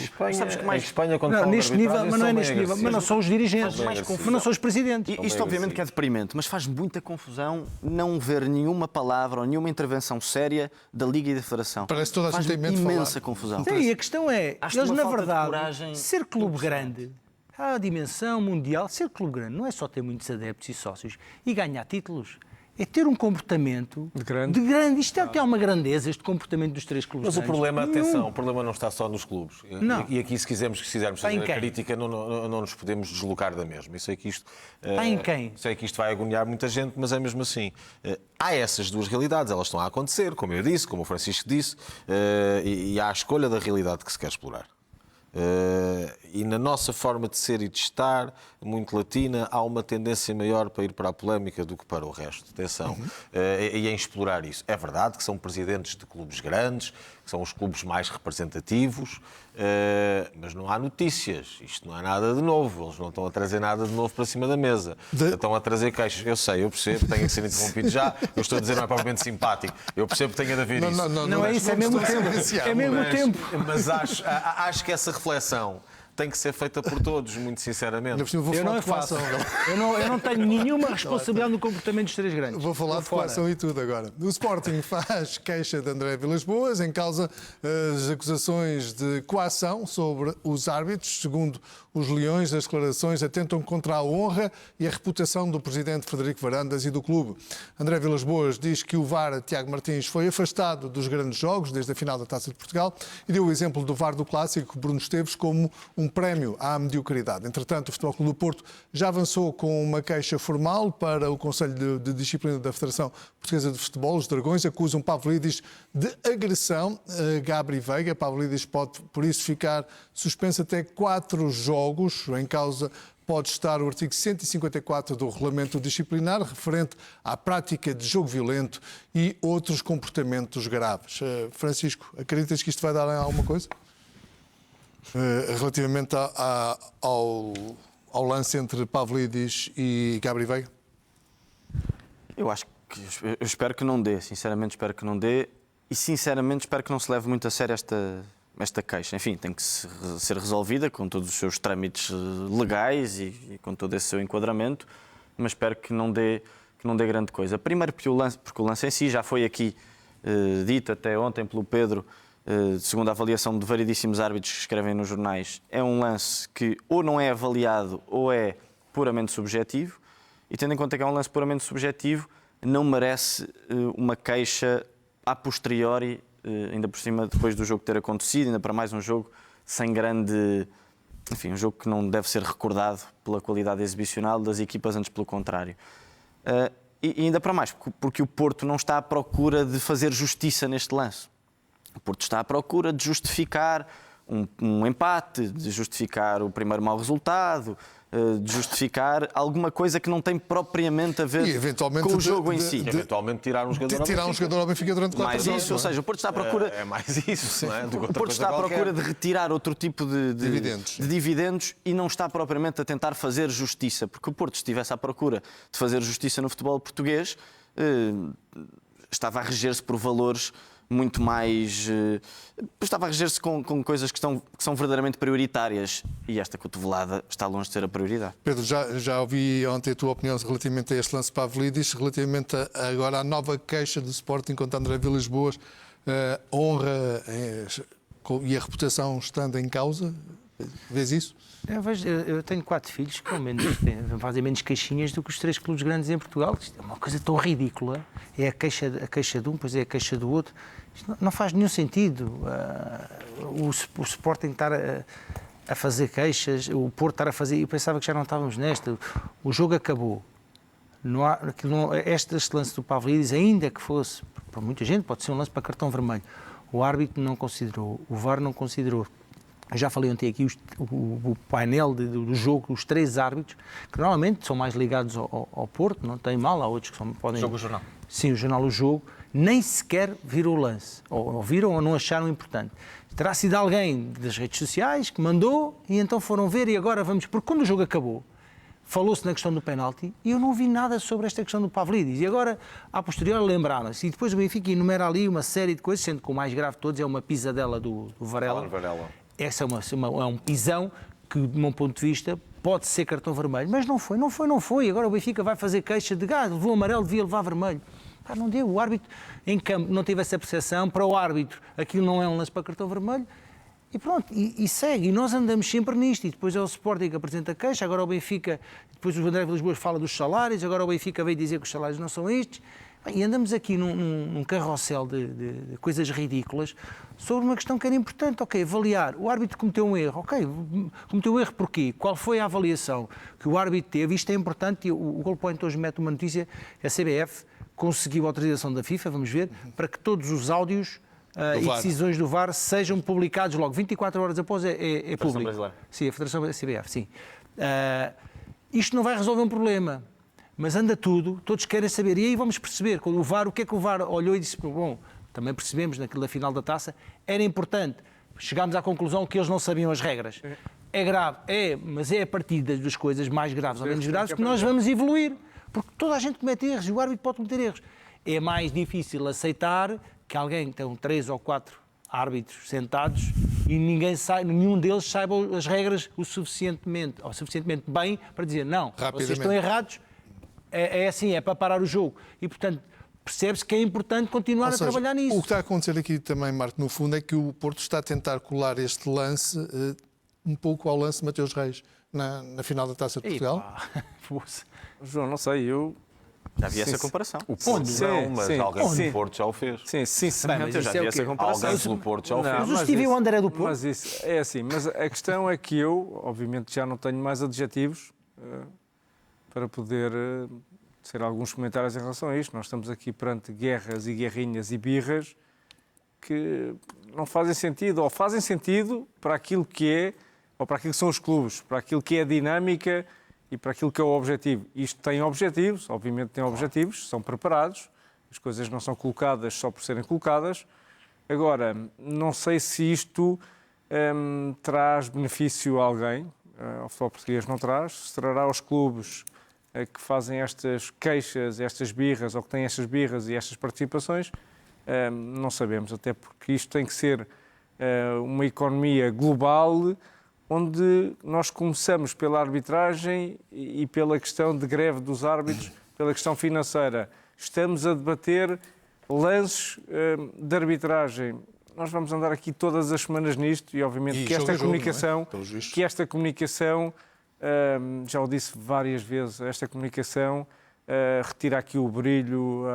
Espanha, quando não, falam de neste nível, arbitragem, mas não é são neste bem nível. Mas não agressivos. são os dirigentes, São bem mas agressivos. não são os presidentes. Isto obviamente que é deprimente, mas faz muita confusão não ver nenhuma palavra ou nenhuma intervenção séria da Liga e da Federação. Parece que toda a gente faz tem medo de imensa falar. confusão. Sim, e a questão é, Acho eles uma na falta de verdade, coragem ser clube grande, a dimensão mundial, ser clube grande não é só ter muitos adeptos e sócios e ganhar títulos. É ter um comportamento De grande. Isto é uma grandeza, este comportamento dos três clubes Mas o grandes. problema, Nenhum. atenção, o problema não está só nos clubes. Não. E aqui, se quisermos Está em fazer a quem? crítica, não nos podemos deslocar da mesma. Eu sei que isto, Está em quem? sei que isto vai agoniar muita gente, mas é mesmo assim. Há essas duas realidades, elas estão a acontecer, como eu disse, como o Francisco disse, e há a escolha da realidade que se quer explorar. E na nossa forma de ser e de estar, muito latina, há uma tendência maior para ir para a polémica do que para o resto. Atenção. E em explorar isso. É verdade que são presidentes de clubes grandes, que são os clubes mais representativos, mas não há notícias. Isto não é nada de novo. Eles não estão a trazer nada de novo para cima da mesa. Estão a trazer queixas. Eu sei, eu percebo, tenho que ser interrompido já. Eu estou a dizer, não é propriamente simpático. Eu percebo que tenha de haver isso. Não é isso, é mesmo tempo. É mesmo tempo. Mas acho que essa reflexão tem que ser feita por todos, muito sinceramente. Ainda por cima vou Eu falar não de faço. coação. Eu não tenho nenhuma responsabilidade no comportamento dos três grandes. Vou falar de coação e tudo agora. O Sporting faz queixa de André Vilas-Boas em causa as acusações de coação sobre os árbitros. Segundo os Leões, as declarações atentam contra a honra e a reputação do presidente Frederico Varandas e do clube. André Vilas-Boas diz que o VAR Tiago Martins foi afastado dos grandes jogos desde a final da Taça de Portugal e deu o exemplo do VAR do Clássico Bruno Esteves como um prémio à mediocridade. Entretanto, o Futebol Clube do Porto já avançou com uma queixa formal para o Conselho de Disciplina da Federação Portuguesa de Futebol. Os Dragões acusam Pavlidis de agressão a Gabri Veiga. Pavlidis pode, por isso, ficar suspenso até 4 jogos. Em causa pode estar o artigo 154 do Regulamento Disciplinar, referente à prática de jogo violento e outros comportamentos graves. Francisco, acreditas que isto vai dar alguma coisa? Relativamente ao lance entre Pavlidis e Gabri Veiga? Eu acho que eu espero que não dê, sinceramente espero que não dê e sinceramente espero que não se leve muito a sério esta queixa. Enfim, tem que ser resolvida com todos os seus trâmites legais e com todo esse seu enquadramento, mas espero que não dê grande coisa. Primeiro porque o lance em si já foi aqui dito até ontem pelo Pedro, segundo a avaliação de variedíssimos árbitros que escrevem nos jornais, é um lance que ou não é avaliado ou é puramente subjetivo, e tendo em conta que é um lance puramente subjetivo, não merece uma queixa a posteriori, ainda por cima depois do jogo ter acontecido, ainda para mais um jogo sem grande... Enfim, um jogo que não deve ser recordado pela qualidade exibicional das equipas, antes pelo contrário. E ainda para mais, porque o Porto não está à procura de fazer justiça neste lance. O Porto está à procura de justificar um empate, de justificar o primeiro mau resultado, de justificar alguma coisa que não tem propriamente a ver com o jogo em si. Eventualmente tirar um jogador Tirar um jogador ao Benfica durante 4 mais jogos. isso, ou seja, o Porto está à procura... É mais isso, não é? O Porto está à procura de retirar outro tipo de dividendos e não está propriamente a tentar fazer justiça, porque o Porto, se estivesse à procura de fazer justiça no futebol português, estava a reger-se por valores muito mais... estava a reger-se com coisas que são verdadeiramente prioritárias, e esta cotovelada está longe de ser a prioridade. Pedro, já ouvi ontem a tua opinião relativamente a este lance Pavlidis, relativamente agora à nova queixa do Sporting contra André Vilas-Boas, honra e a reputação estando em causa. Vês isso? Eu tenho 4 filhos que fazem menos queixinhas do que os 3 clubes grandes em Portugal. Isto é uma coisa tão ridícula. É a queixa de um, depois é a queixa do outro. Isto não faz nenhum sentido. O Sporting estar a fazer queixas, o Porto estar a fazer... Eu pensava que já não estávamos nesta. O jogo acabou. Este lance do Pavlidis, ainda que fosse, para muita gente, pode ser um lance para cartão vermelho. O árbitro não considerou, o VAR não considerou. Eu já falei ontem aqui o painel do jogo, os 3 árbitros, que normalmente são mais ligados ao Porto, não tem mal, há outros que podem... Jogo o jornal. Sim, o jornal, o jogo, nem sequer viram o lance, ou viram ou não acharam importante. Terá sido alguém das redes sociais que mandou e então foram ver e agora vamos... Porque quando o jogo acabou, falou-se na questão do penalti e eu não vi nada sobre esta questão do Pavlidis. E agora, a posteriori, lembraram-se. E depois o Benfica enumera ali uma série de coisas, sendo que o mais grave de todos é uma pisadela do Varela. Essa é um pisão que, do meu ponto de vista, pode ser cartão vermelho. Mas não foi. Agora o Benfica vai fazer queixa de levou amarelo, devia levar vermelho. Não deu. O árbitro em campo não teve essa percepção. Para o árbitro, aquilo não é um lance para cartão vermelho. E pronto, e segue. E nós andamos sempre nisto. E depois é o Sporting que apresenta a queixa. Agora o Benfica, depois o André Vilas-Boas fala dos salários. Agora o Benfica veio dizer que os salários não são estes. E andamos aqui num carrossel de coisas ridículas sobre uma questão que era importante. Ok, avaliar. O árbitro cometeu um erro. Ok, cometeu um erro porquê? Qual foi a avaliação que o árbitro teve? Isto é importante. O Goal Point hoje mete uma notícia. A CBF conseguiu a autorização da FIFA, vamos ver, para que todos os áudios e decisões do VAR sejam publicados logo. 24 horas após é público. Brasileira. Sim, a Federação da CBF, sim. Isto não vai resolver um problema. Mas anda tudo, todos querem saber. E aí vamos perceber, quando o VAR, o que é que o VAR olhou e disse, bom, também percebemos naquilo da final da taça, era importante. Chegámos à conclusão que eles não sabiam as regras. É grave, mas é a partir das coisas mais graves ou menos graves que nós vamos evoluir. Porque toda a gente comete erros e o árbitro pode cometer erros. É mais difícil aceitar que alguém tem 3 ou 4 árbitros sentados e nenhum deles saiba as regras o suficientemente bem para dizer, não, vocês estão errados. É assim, é para parar o jogo. E, portanto, percebe-se que é importante continuar a trabalhar nisso. O que está a acontecer aqui também, Marco, no fundo, é que o Porto está a tentar colar este lance um pouco ao lance de Mateus Reis na final da Taça de Portugal. João, não sei, eu... Já vi essa comparação. O Porto não, mas alguém do Porto já o fez. Sim, sinceramente, eu já vi essa comparação. Alguém do Porto já o fez. Mas o Stevie Wonder é do Porto. Mas isso, é assim, mas a questão é que eu, obviamente, já não tenho mais adjetivos para poder ser alguns comentários em relação a isto. Nós estamos aqui perante guerras e guerrinhas e birras que não fazem sentido, ou fazem sentido para aquilo que é, ou para aquilo que são os clubes, para aquilo que é a dinâmica e para aquilo que é o objetivo. Isto tem objetivos, obviamente tem objetivos, são preparados, as coisas não são colocadas só por serem colocadas. Agora, não sei se isto traz benefício a alguém, ao futebol português não traz, se trará aos clubes que fazem estas queixas, estas birras, ou que têm estas birras e estas participações, não sabemos, até porque isto tem que ser uma economia global, onde nós começamos pela arbitragem e pela questão de greve dos árbitros, pela questão financeira. Estamos a debater lances de arbitragem. Nós vamos andar aqui todas as semanas nisto e, obviamente, que esta comunicação, já o disse várias vezes, esta comunicação retira aqui o brilho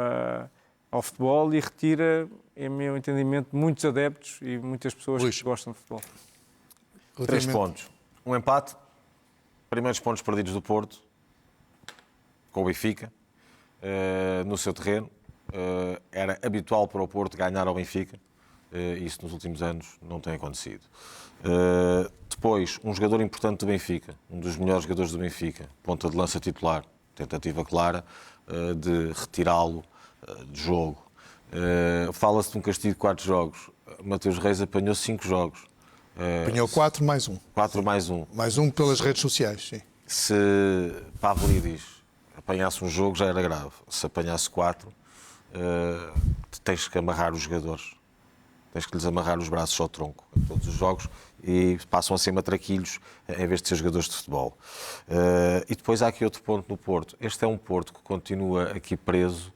ao futebol e retira, em meu entendimento, muitos adeptos e muitas pessoas que gostam de futebol. 3 pontos. Um empate, primeiros pontos perdidos do Porto, com o Benfica, no seu terreno. Era habitual para o Porto ganhar ao Benfica. Isso nos últimos anos não tem acontecido. Depois, um jogador importante do Benfica, um dos melhores jogadores do Benfica, ponta de lança titular, tentativa clara de retirá-lo de jogo. Fala-se de um castigo de 4 jogos. Mateus Reis apanhou 5 jogos. Apanhou 4 mais 1. 4 mais 1. Mais 1 pelas redes sociais, sim. Se Pavlidis apanhasse um jogo já era grave. Se apanhasse 4, tens que amarrar os jogadores. tens que lhes amarrar os braços ao tronco em todos os jogos e passam a ser matraquilhos em vez de ser jogadores de futebol. E depois há aqui outro ponto no Porto. Este é um Porto que continua aqui preso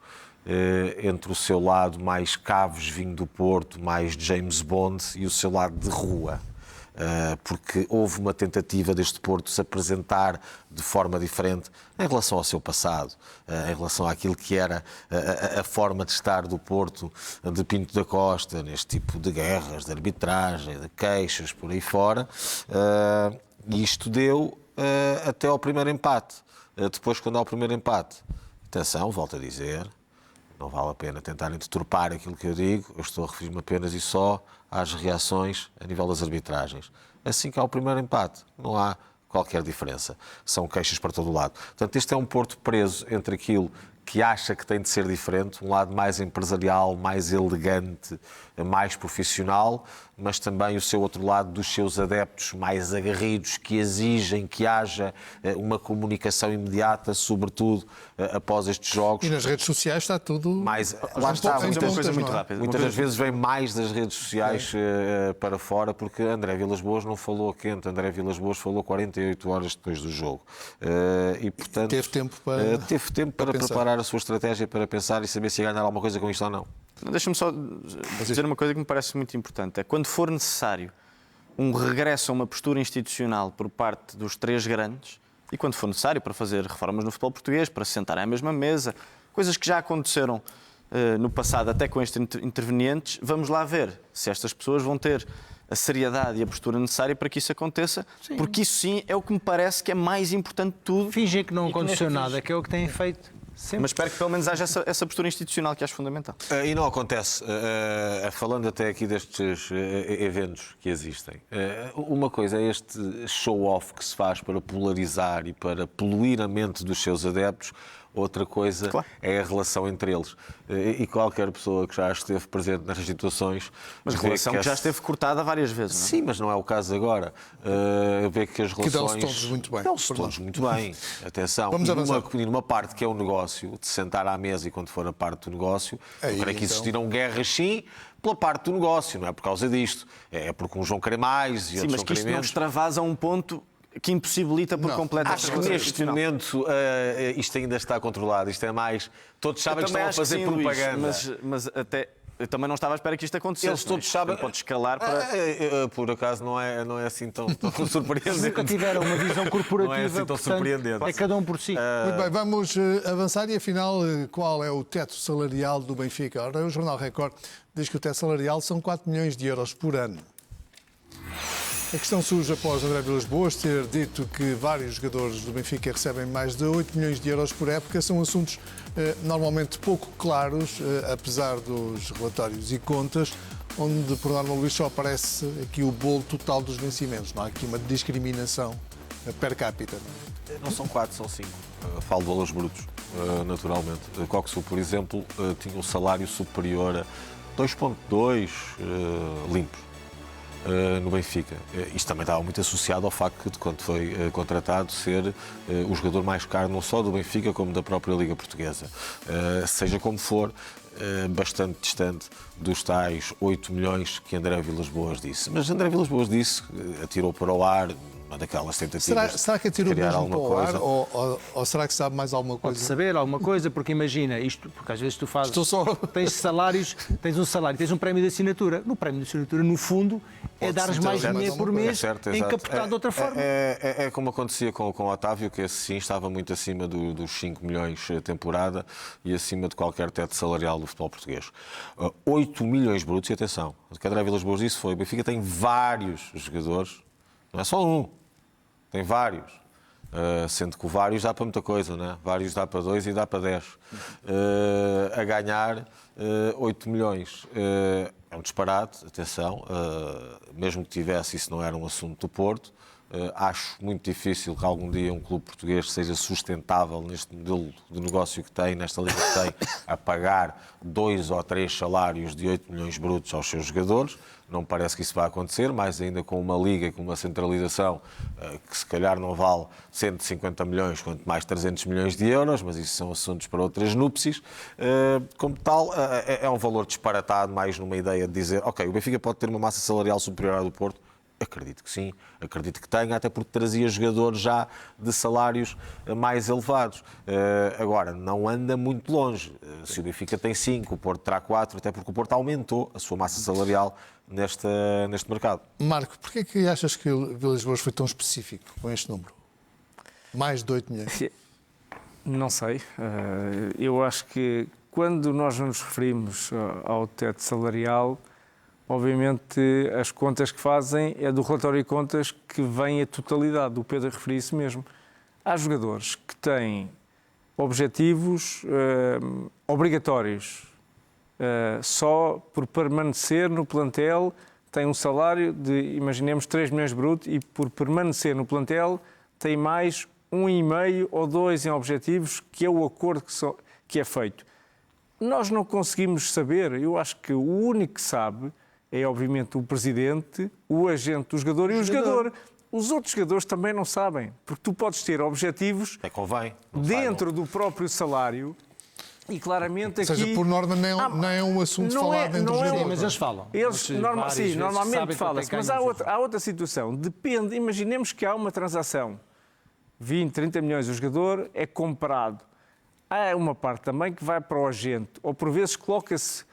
entre o seu lado mais Caves, vinho do Porto, mais James Bond, e o seu lado de rua. Porque houve uma tentativa deste Porto se apresentar de forma diferente em relação ao seu passado, em relação àquilo que era a forma de estar do Porto de Pinto da Costa, neste tipo de guerras, de arbitragem, de queixas, por aí fora. E isto deu até ao primeiro empate. Depois, quando há o primeiro empate, atenção, volto a dizer, não vale a pena tentarem deturpar aquilo que eu digo, eu estou a referir-me apenas e só às reações a nível das arbitragens. Assim que há o primeiro empate, não há qualquer diferença. São queixas para todo o lado. Portanto, este é um Porto preso entre aquilo que acha que tem de ser diferente, um lado mais empresarial, mais elegante, mais profissional, mas também o seu outro lado dos seus adeptos mais aguerridos, que exigem que haja uma comunicação imediata, sobretudo após estes jogos. E nas redes sociais está tudo... Mais, lá está, uma coisa muito rápida. Muitas das vezes vem mais das redes sociais para fora, porque André Vilas-Boas não falou quente, André Vilas-Boas falou 48 horas depois do jogo. E, portanto, teve tempo para preparar a sua estratégia, para pensar e saber se ia ganhar alguma coisa com isto ou não. Deixa-me só dizer uma coisa que me parece muito importante. É quando for necessário um regresso a uma postura institucional por parte dos três grandes e quando for necessário para fazer reformas no futebol português, para se sentarem à mesma mesa, coisas que já aconteceram no passado até com estes intervenientes, vamos lá ver se estas pessoas vão ter a seriedade e a postura necessária para que isso aconteça, sim. Porque isso sim é o que me parece que é mais importante de tudo. Fingem que não aconteceu nada, que é o que têm feito. Sempre. Mas espero que pelo menos haja essa postura institucional que acho fundamental. E não acontece. Falando até aqui destes eventos que existem, uma coisa é este show-off que se faz para polarizar e para poluir a mente dos seus adeptos. Outra coisa é a relação entre eles. E qualquer pessoa que já esteve presente nestas situações... Mas relação que já esteve cortada várias vezes, não é? Sim, mas não é o caso agora. Vê que as relações... Que dão-se todos muito bem. Dão-se todos muito bem. Atenção. Vamos avançar. Numa parte que é o negócio, de sentar à mesa e quando for a parte do negócio, eu creio que existirão guerras, sim, pela parte do negócio, não é por causa disto. É porque uns vão querer mais e outros vão querer menos. Sim, mas que isto não extravasa a um ponto que impossibilita por completo. Acho que neste momento isto ainda está controlado. Isto é mais... Todos sabem que estão a fazer sim, propaganda. Luís, mas até... Eu também não estava à espera que isto acontecesse. Eles todos sabem... Pode escalar para... Por acaso não é assim tão surpreendente. Nunca tiveram uma visão corporativa, não é assim tão portanto, surpreendente. É cada um por si. Muito bem, vamos avançar e afinal, qual é o teto salarial do Benfica? Ora, o Jornal Record diz que o teto salarial são 4 milhões de euros por ano. A questão surge após André Vilas-Boas ter dito que vários jogadores do Benfica recebem mais de 8 milhões de euros por época. São assuntos normalmente pouco claros, apesar dos relatórios e contas, onde, por norma, Luís, só aparece aqui o bolo total dos vencimentos. Não há aqui uma discriminação per capita. Não são 4, são 5. Falo de valores brutos, naturalmente. Coxo, por exemplo, tinha um salário superior a 2,2 limpos. No Benfica. Isto também estava muito associado ao facto de, quando foi contratado, ser o jogador mais caro não só do Benfica como da própria Liga Portuguesa. Seja como for, bastante distante dos tais 8 milhões que André Vilas-Boas disse. Mas André Vilas-Boas disse, atirou para o ar, uma daquelas tentativas. Será que atirou mesmo para o ar ou será que sabe mais alguma coisa? Pode saber alguma coisa, porque imagina, isto, porque às vezes tu fazes, tens salários, tens um salário, tens um prémio de assinatura. No prémio de assinatura, no fundo, é dares mais dinheiro por mês, encapotado de outra forma. É como acontecia com o Otávio, que esse sim estava muito acima dos 5 milhões a temporada e acima de qualquer teto salarial do futebol português. 8 milhões brutos, e atenção, o que André Vilas-Boas disse foi: o Benfica tem vários jogadores, não é só um, tem vários. Sendo que o vários dá para muita coisa, não é? Vários dá para 2 e dá para 10. A ganhar 8 milhões. É um disparate, atenção, mesmo que tivesse, isso não era um assunto do Porto, Acho muito difícil que algum dia um clube português seja sustentável neste modelo de negócio que tem, nesta liga que tem, a pagar 2 ou 3 salários de 8 milhões brutos aos seus jogadores. Não me parece que isso vai acontecer, mais ainda com uma liga, com uma centralização que se calhar não vale 150 milhões, quanto mais 300 milhões de euros, mas isso são assuntos para outras núpcias. Como tal, é um valor disparatado, mais numa ideia de dizer, ok, o Benfica pode ter uma massa salarial superior à do Porto. Acredito que sim, acredito que tenha, até porque trazia jogadores já de salários mais elevados. Agora, não anda muito longe. Se o Benfica tem 5, o Porto terá 4, até porque o Porto aumentou a sua massa salarial neste mercado. Marco, porquê é que achas que o Vilas Boas foi tão específico com este número? Mais de 8 milhões. Não sei. Eu acho que quando nós nos referimos ao teto salarial, obviamente as contas que fazem é do relatório de contas que vem a totalidade. O Pedro referiu isso mesmo. Há jogadores que têm objetivos obrigatórios. Só por permanecer no plantel tem um salário de, imaginemos, 3 milhões brutos e por permanecer no plantel tem mais 1,5 ou 2 em objetivos, que é o acordo que é feito. Nós não conseguimos saber. Eu acho que o único que sabe é, obviamente, o presidente, o agente do jogador e o jogador. Os outros jogadores também não sabem, porque tu podes ter objetivos dentro do próprio salário e claramente aqui... Ou seja, por norma nem é um assunto falado dentro dos jogadores. Mas eles falam. Normalmente fala-se, mas há outra situação. Depende, imaginemos que há uma transação, 20, 30 milhões, o jogador é comprado. Há uma parte também que vai para o agente, ou por vezes coloca-se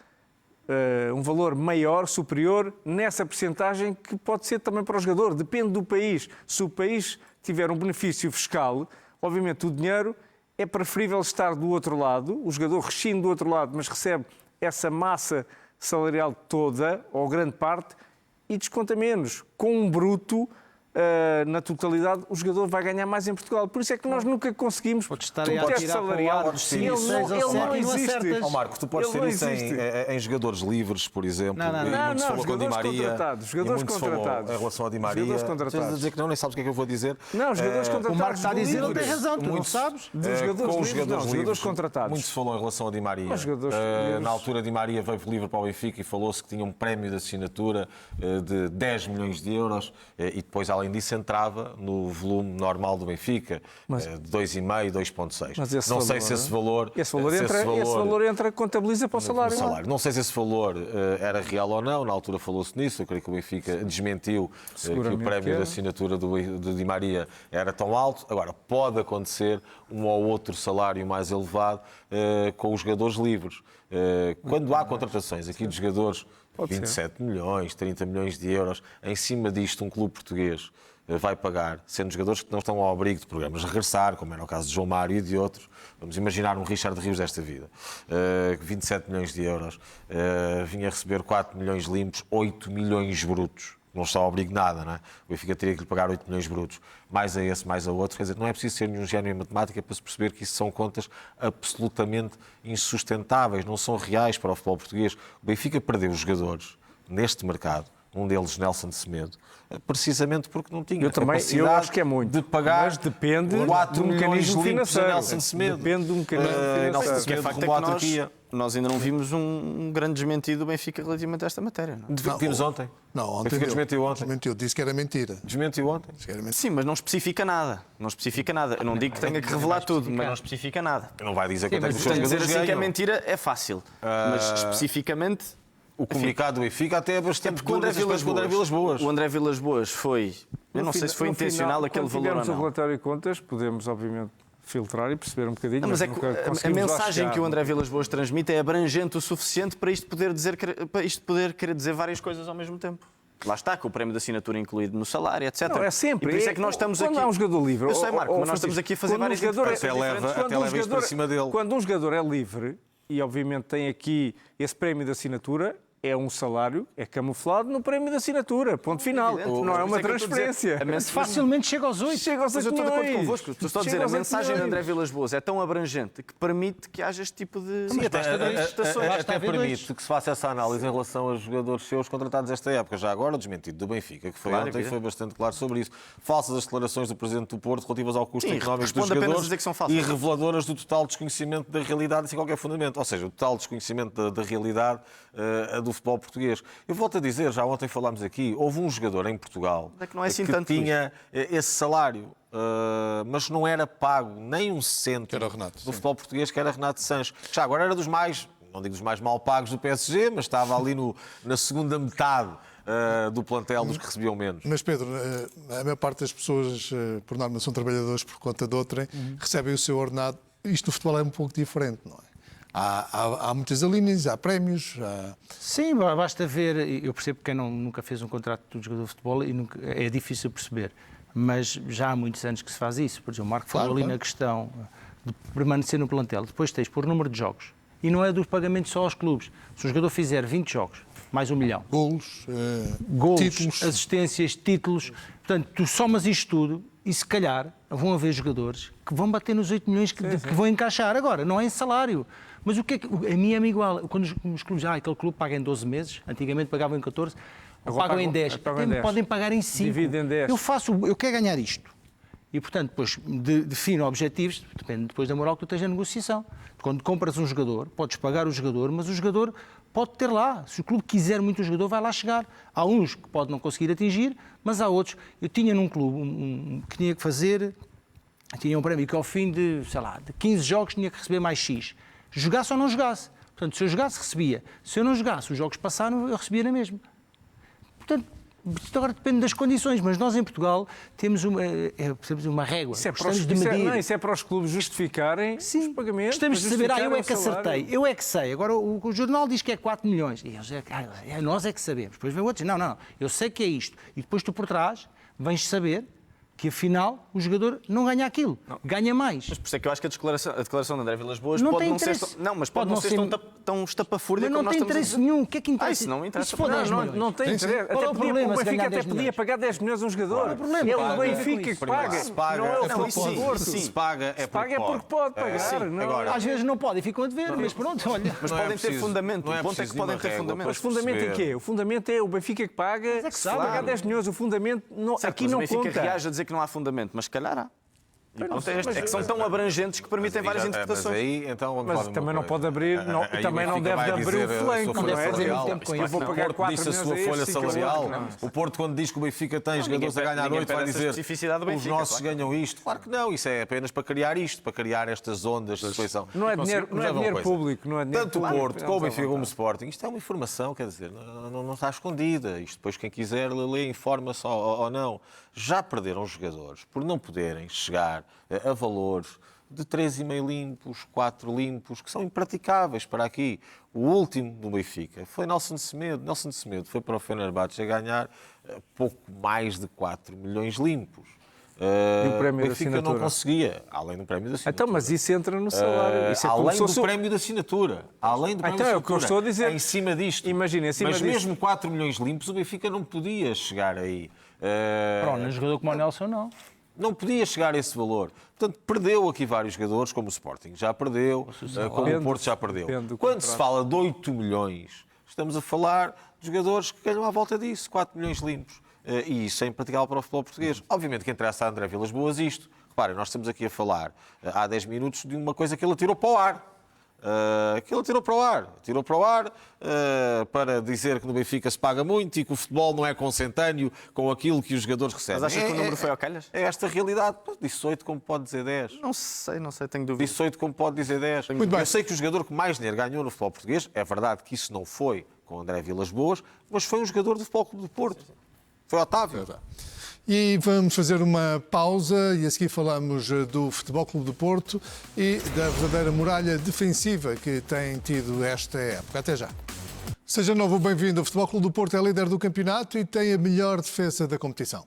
um valor maior, superior, nessa percentagem que pode ser também para o jogador. Depende do país. Se o país tiver um benefício fiscal, obviamente o dinheiro é preferível estar do outro lado, o jogador rescinde do outro lado, mas recebe essa massa salarial toda, ou grande parte, e desconta menos. Com um bruto, na totalidade, o jogador vai ganhar mais em Portugal. Por isso é que nós nunca conseguimos o teste salarial. Ele não existe. Marco, tu podes ter isso em jogadores livres, por exemplo. Não, jogadores contratados. Jogadores contratados. Em relação ao Di Maria. Estás a dizer que não, nem sabes o que é que eu vou dizer. Não, jogadores contratados. O Marco está a dizer, ele tem razão, tu não sabes? Dos jogadores livres, contratados. Muito se falou em relação ao Di Maria. Na altura, Di Maria veio livre para o Benfica e falou-se que tinha um prémio de assinatura de 10 milhões de euros e depois, além disso, entrava no volume normal do Benfica, de 2,5, 2,6. Não sei se esse valor... Esse valor entra, contabiliza para o salário. Não sei se esse valor era real ou não, na altura falou-se nisso, eu creio que o Benfica desmentiu que o prémio de assinatura de Di Maria era tão alto. Agora, pode acontecer um ou outro salário mais elevado com os jogadores livres. Quando há contratações aqui de jogadores... 27 milhões, 30 milhões de euros, em cima disto um clube português vai pagar, sendo jogadores que não estão ao abrigo de programas de regressar, como era o caso de João Mário e de outros. Vamos imaginar um Richard Rios desta vida. 27 milhões de euros, vinha a receber 4 milhões limpos, 8 milhões brutos. Não está ao abrigo de nada, não é? O Benfica teria que lhe pagar 8 milhões brutos, mais a esse, mais a outro. Quer dizer, não é preciso ser nenhum gênio em matemática para se perceber que isso são contas absolutamente insustentáveis, não são reais para o futebol português. O Benfica perdeu os jogadores neste mercado, um deles, Nelson de Semedo, precisamente porque não tinha capacidade eu acho que é muito, de pagar, mas depende 4 do mecanismo financeiro. Nelson de Semedo. Depende do mecanismo financeiro. Que é facto é que nós ainda não vimos um grande desmentido do Benfica relativamente a esta matéria. Vimos ontem. Não, ontem Benfica desmentiu ontem. Desmentiu, disse que era mentira. Desmentiu ontem. Sim, mas não especifica nada. Não especifica nada. Eu não digo que tenha que revelar tudo, mas não especifica nada. Não vai dizer quanto é que os seus dizer jogadores assim que é ganham. mentira é fácil, mas especificamente... O comunicado do Benfica até é bastante porque o André Vilas Boas. O André Vilas Boas foi... Eu não sei se foi intencional aquele valor ou não. Quando tivermos o relatório de contas, podemos, obviamente, filtrar e perceber um bocadinho. Mas a mensagem que o André Vilas Boas transmite é abrangente o suficiente para isto poder querer dizer várias coisas ao mesmo tempo. Lá está, com o prémio de assinatura incluído no salário, etc. Não, é sempre. E por isso é que nós estamos aqui... Quando há um jogador livre... Eu sei, Marco, mas nós estamos aqui a fazer várias interpretações diferentes. Até leva isto para cima dele. Quando um jogador é livre, e obviamente tem aqui esse prémio de assinatura, é um salário, é camuflado no prémio de assinatura, ponto final. Não é uma transferência. Facilmente chega aos 8. Chega aos Mas 8 eu estou de acordo milhões. convosco. Estou a dizer, a mensagem de André Vilas-Boas é tão abrangente que permite que haja este tipo de manifestações. Até permite que se faça essa análise em relação aos jogadores seus contratados esta época. Já agora, o desmentido do Benfica, que foi ontem, foi bastante claro sobre isso. Falsas as declarações do Presidente do Porto relativas ao custo económico dos jogadores e reveladoras do total desconhecimento da realidade sem qualquer fundamento. Ou seja, o total desconhecimento da realidade do futebol português. Eu volto a dizer, já ontem falámos aqui, houve um jogador em Portugal que tinha esse salário, mas não era pago nem um cêntimo do futebol português, que era Renato Sanches. Já agora era dos mais, não digo dos mais mal pagos do PSG, mas estava ali na segunda metade do plantel dos que recebiam menos. Mas, Pedro, a maior parte das pessoas, por norma, são trabalhadores por conta de outrem, recebem o seu ordenado. Isto do futebol é um pouco diferente, não é? Há muitas alíneas, há prémios. Sim, basta ver. Eu percebo que quem nunca fez um contrato de jogador de futebol e é difícil perceber. Mas já há muitos anos que se faz isso. Por exemplo, o Marco falou ali na questão de permanecer no plantel. Depois tens por número de jogos. E não é dos pagamentos só aos clubes. Se um jogador fizer 20 jogos, mais 1 milhão. Golos, títulos, assistências, títulos. Portanto, tu somas isto tudo e se calhar vão haver jogadores que vão bater nos 8 milhões que vão encaixar. Agora, não é em salário. Mas o que é que... A mim é igual. Quando os clubes... aquele clube paga em 12 meses. Antigamente pagavam em 14. Pagam em 10. Podem pagar em 5. Dividem em 10. Eu quero ganhar isto. E, portanto, depois defino objetivos. Depende depois da moral que tu tens na negociação. Quando compras um jogador, podes pagar o jogador, mas o jogador pode ter lá. Se o clube quiser muito o jogador, vai lá chegar. Há uns que pode não conseguir atingir, mas há outros. Eu tinha num clube que tinha que fazer... Tinha um prémio que ao fim de 15 jogos tinha que receber mais X. Jogasse ou não jogasse. Portanto, se eu jogasse, recebia. Se eu não jogasse, os jogos passaram, eu recebia na mesma. Portanto, isto agora depende das condições, mas nós em Portugal temos uma régua. Isso é para os clubes justificarem os pagamentos. Gostamos de saber, eu é que acertei, eu é que sei. Agora o jornal diz que é 4 milhões. E nós é que sabemos. Depois vem outros, não, eu sei que é isto. E depois tu por trás vens saber que afinal o jogador não ganha aquilo, ganha mais. Mas por isso é que eu acho que a declaração de André Vilas-Boas pode não ser tão estapafúrdia como nós estamos a dizer. Mas não tem interesse nenhum. O que é que interessa? Isso não interessa. Não tem interesse. Qual é o problema? O Benfica até podia pagar 10 milhões a um jogador. É o Benfica que paga. Não é o Porto. Se paga é porque pode pagar. Às vezes não pode e ficam a dever, mas pronto, olha. Mas podem ter fundamento. O ponto é que podem ter fundamento. Mas fundamento em quê? O fundamento é o Benfica que paga. Se pagar 10 milhões, o fundamento aqui não conta. O Benfica reage a dizer que não há fundamento, mas se calhar há. É que são tão abrangentes que permitem várias interpretações. Mas também não pode abrir, também não deve abrir o flanco. Não deve fazer muito tempo com isso. Eu vou pagar 4 milhões a sua folha salarial. O Porto, quando diz que o Benfica tem jogadores a ganhar 8, vai dizer os nossos ganham isto. Claro que não, isso é apenas para criar isto, para criar estas ondas de seleção. Não é dinheiro público. Tanto o Porto como o Benfica como o Sporting, isto é uma informação, quer dizer, não está escondida. Isto depois quem quiser lê, informa-se ou não. Já perderam jogadores por não poderem chegar a valores de 3,5 limpos, 4 limpos, que são impraticáveis para aqui. O último do Benfica foi Nelson Semedo. Nelson Semedo foi para o Fenerbahçe a ganhar pouco mais de 4 milhões limpos. E o prémio o Benfica não conseguia, além do prémio de assinatura. Então, mas isso entra no salário. Isso além do prémio de assinatura. Além do prémio de assinatura. É o que eu estou a dizer. Em cima disto. Imagina, mas mesmo 4 milhões limpos, o Benfica não podia chegar aí. Pronto, um jogador como o Nelson, não. Não podia chegar a esse valor. Portanto, perdeu aqui vários jogadores, como o Sporting já perdeu, como o Porto já perdeu. Quando se fala de 8 milhões, estamos a falar de jogadores que ganham à volta disso, 4 milhões limpos. E isso é impraticável para o futebol português. Obviamente que interessa a André Vilas-Boas isto. Reparem, nós estamos aqui a falar há 10 minutos de uma coisa que ele atirou para o ar. Que ele tirou para o ar para dizer que no Benfica se paga muito e que o futebol não é consentâneo com aquilo que os jogadores recebem. Mas achas que o número foi ao calhas? É esta a realidade. Disse 8 como pode dizer 10. Não sei, tenho dúvida. Disse 8 como pode dizer 10. Eu sei que o jogador que mais dinheiro ganhou no futebol português, é verdade que isso não foi com André Vilas-Boas, mas foi um jogador do Futebol Clube do Porto. Foi Otávio. E vamos fazer uma pausa e a seguir falamos do Futebol Clube do Porto e da verdadeira muralha defensiva que tem tido esta época. Até já. Seja novo, bem-vindo. O Futebol Clube do Porto é líder do campeonato e tem a melhor defesa da competição.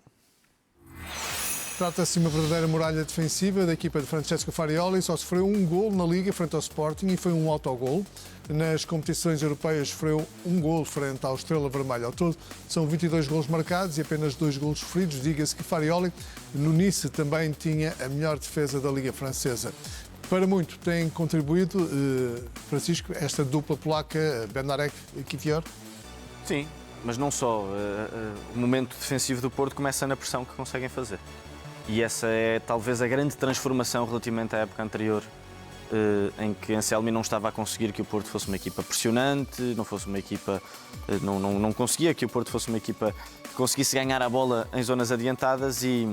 Trata-se de uma verdadeira muralha defensiva da equipa de Francesco Farioli. Só sofreu um gol na Liga frente ao Sporting e foi um autogol. Nas competições europeias sofreu um gol frente ao Estrela Vermelha. Ao todo, são 22 golos marcados e apenas 2 golos sofridos. Diga-se que Farioli, no Nice, também tinha a melhor defesa da Liga Francesa. Para muito tem contribuído, Francisco, esta dupla polaca, Bednarek e Kivior? Sim, mas não só. O momento defensivo do Porto começa na pressão que conseguem fazer. E essa é talvez a grande transformação relativamente à época anterior, em que Anselmi não estava a conseguir que o Porto fosse uma equipa pressionante, não fosse uma equipa, não conseguia que o Porto fosse uma equipa que conseguisse ganhar a bola em zonas adiantadas e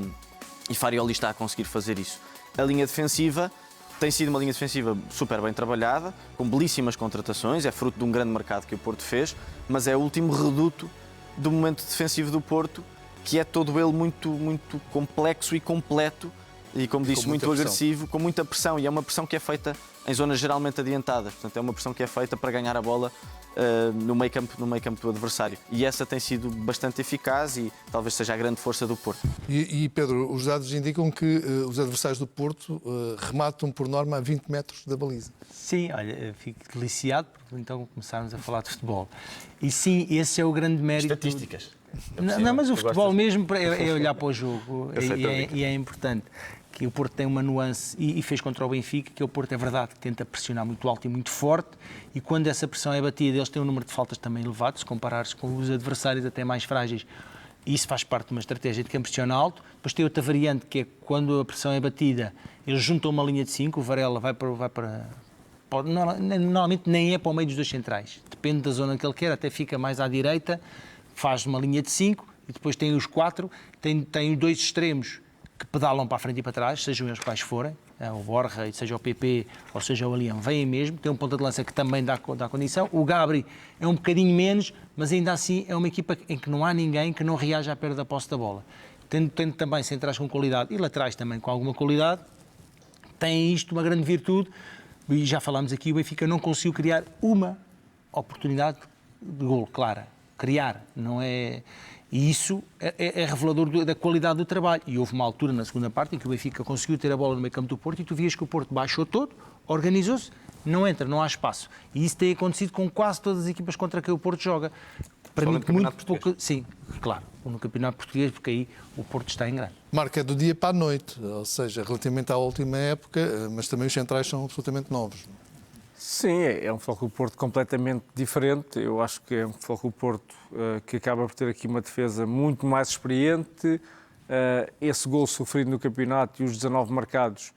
Farioli está a conseguir fazer isso. A linha defensiva tem sido uma linha defensiva super bem trabalhada, com belíssimas contratações, é fruto de um grande mercado que o Porto fez, mas é o último reduto do momento defensivo do Porto, que é todo ele muito complexo e completo e, como disse, muito agressivo, com muita pressão, e é uma pressão que é feita em zonas geralmente adiantadas, portanto é uma pressão que é feita para ganhar a bola no meio campo do adversário, e essa tem sido bastante eficaz e talvez seja a grande força do Porto. E Pedro, os dados indicam que os adversários do Porto rematam por norma a 20 metros da baliza. Sim, olha, fico deliciado por então começarmos a falar de futebol. E sim, esse é o grande mérito. Estatísticas. Não, mas o futebol mesmo é olhar para o jogo e é importante. Que o Porto tem uma nuance e fez contra o Benfica, que o Porto é verdade que tenta pressionar muito alto e muito forte, e quando essa pressão é batida eles têm um número de faltas também elevado, se comparares com os adversários até mais frágeis, e isso faz parte de uma estratégia de quem pressiona alto. Depois tem outra variante que é quando a pressão é batida, eles juntam uma linha de 5, o Varela vai para normalmente nem é para o meio dos dois centrais, depende da zona que ele quer, até fica mais à direita, faz uma linha de 5 e depois tem os 4, tem 2 extremos que pedalam para a frente e para trás, sejam eles quais forem, o Borja, seja o PP ou seja o Alião, vêm mesmo, tem um ponta de lança que também dá condição, o Gabri é um bocadinho menos, mas ainda assim é uma equipa em que não há ninguém que não reaja à perda da posse da bola. Tendo também centrais com qualidade e laterais também com alguma qualidade, tem isto uma grande virtude, e já falámos aqui, o Benfica não conseguiu criar uma oportunidade de golo clara, criar, não é... E isso é revelador da qualidade do trabalho. E houve uma altura na segunda parte em que o Benfica conseguiu ter a bola no meio campo do Porto e tu vias que o Porto baixou todo, organizou-se, não entra, não há espaço. E isso tem acontecido com quase todas as equipas contra quem o Porto joga. Para mim, muito pouco. Sim, claro, no Campeonato Português, porque aí o Porto está em grande. Marca do dia para a noite, ou seja, relativamente à última época, mas também os centrais são absolutamente novos. Sim, é um Futebol Clube Porto completamente diferente. Eu acho que é um Futebol Clube Porto que acaba por ter aqui uma defesa muito mais experiente. Esse gol sofrido no campeonato e os 19 marcados.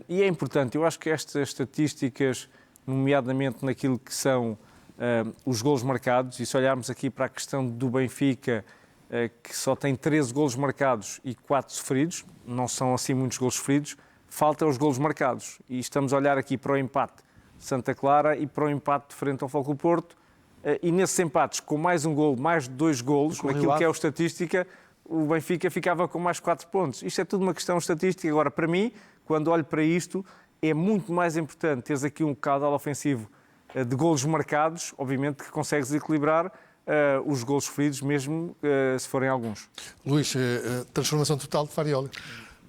E é importante, eu acho que estas estatísticas, nomeadamente naquilo que são os golos marcados, e se olharmos aqui para a questão do Benfica, que só tem 13 golos marcados e 4 sofridos, não são assim muitos golos sofridos, faltam os golos marcados. E estamos a olhar aqui para o empate Santa Clara e para o empate frente ao Futebol Clube Porto, e nesses empates com mais um golo, mais 2 golos, naquilo que é a estatística, o Benfica ficava com mais 4 pontos. Isto é tudo uma questão estatística. Agora, para mim, quando olho para isto, é muito mais importante teres aqui um caudal ofensivo de golos marcados, obviamente que consegues equilibrar os golos sofridos, mesmo se forem alguns. Luís, transformação total de Farioli.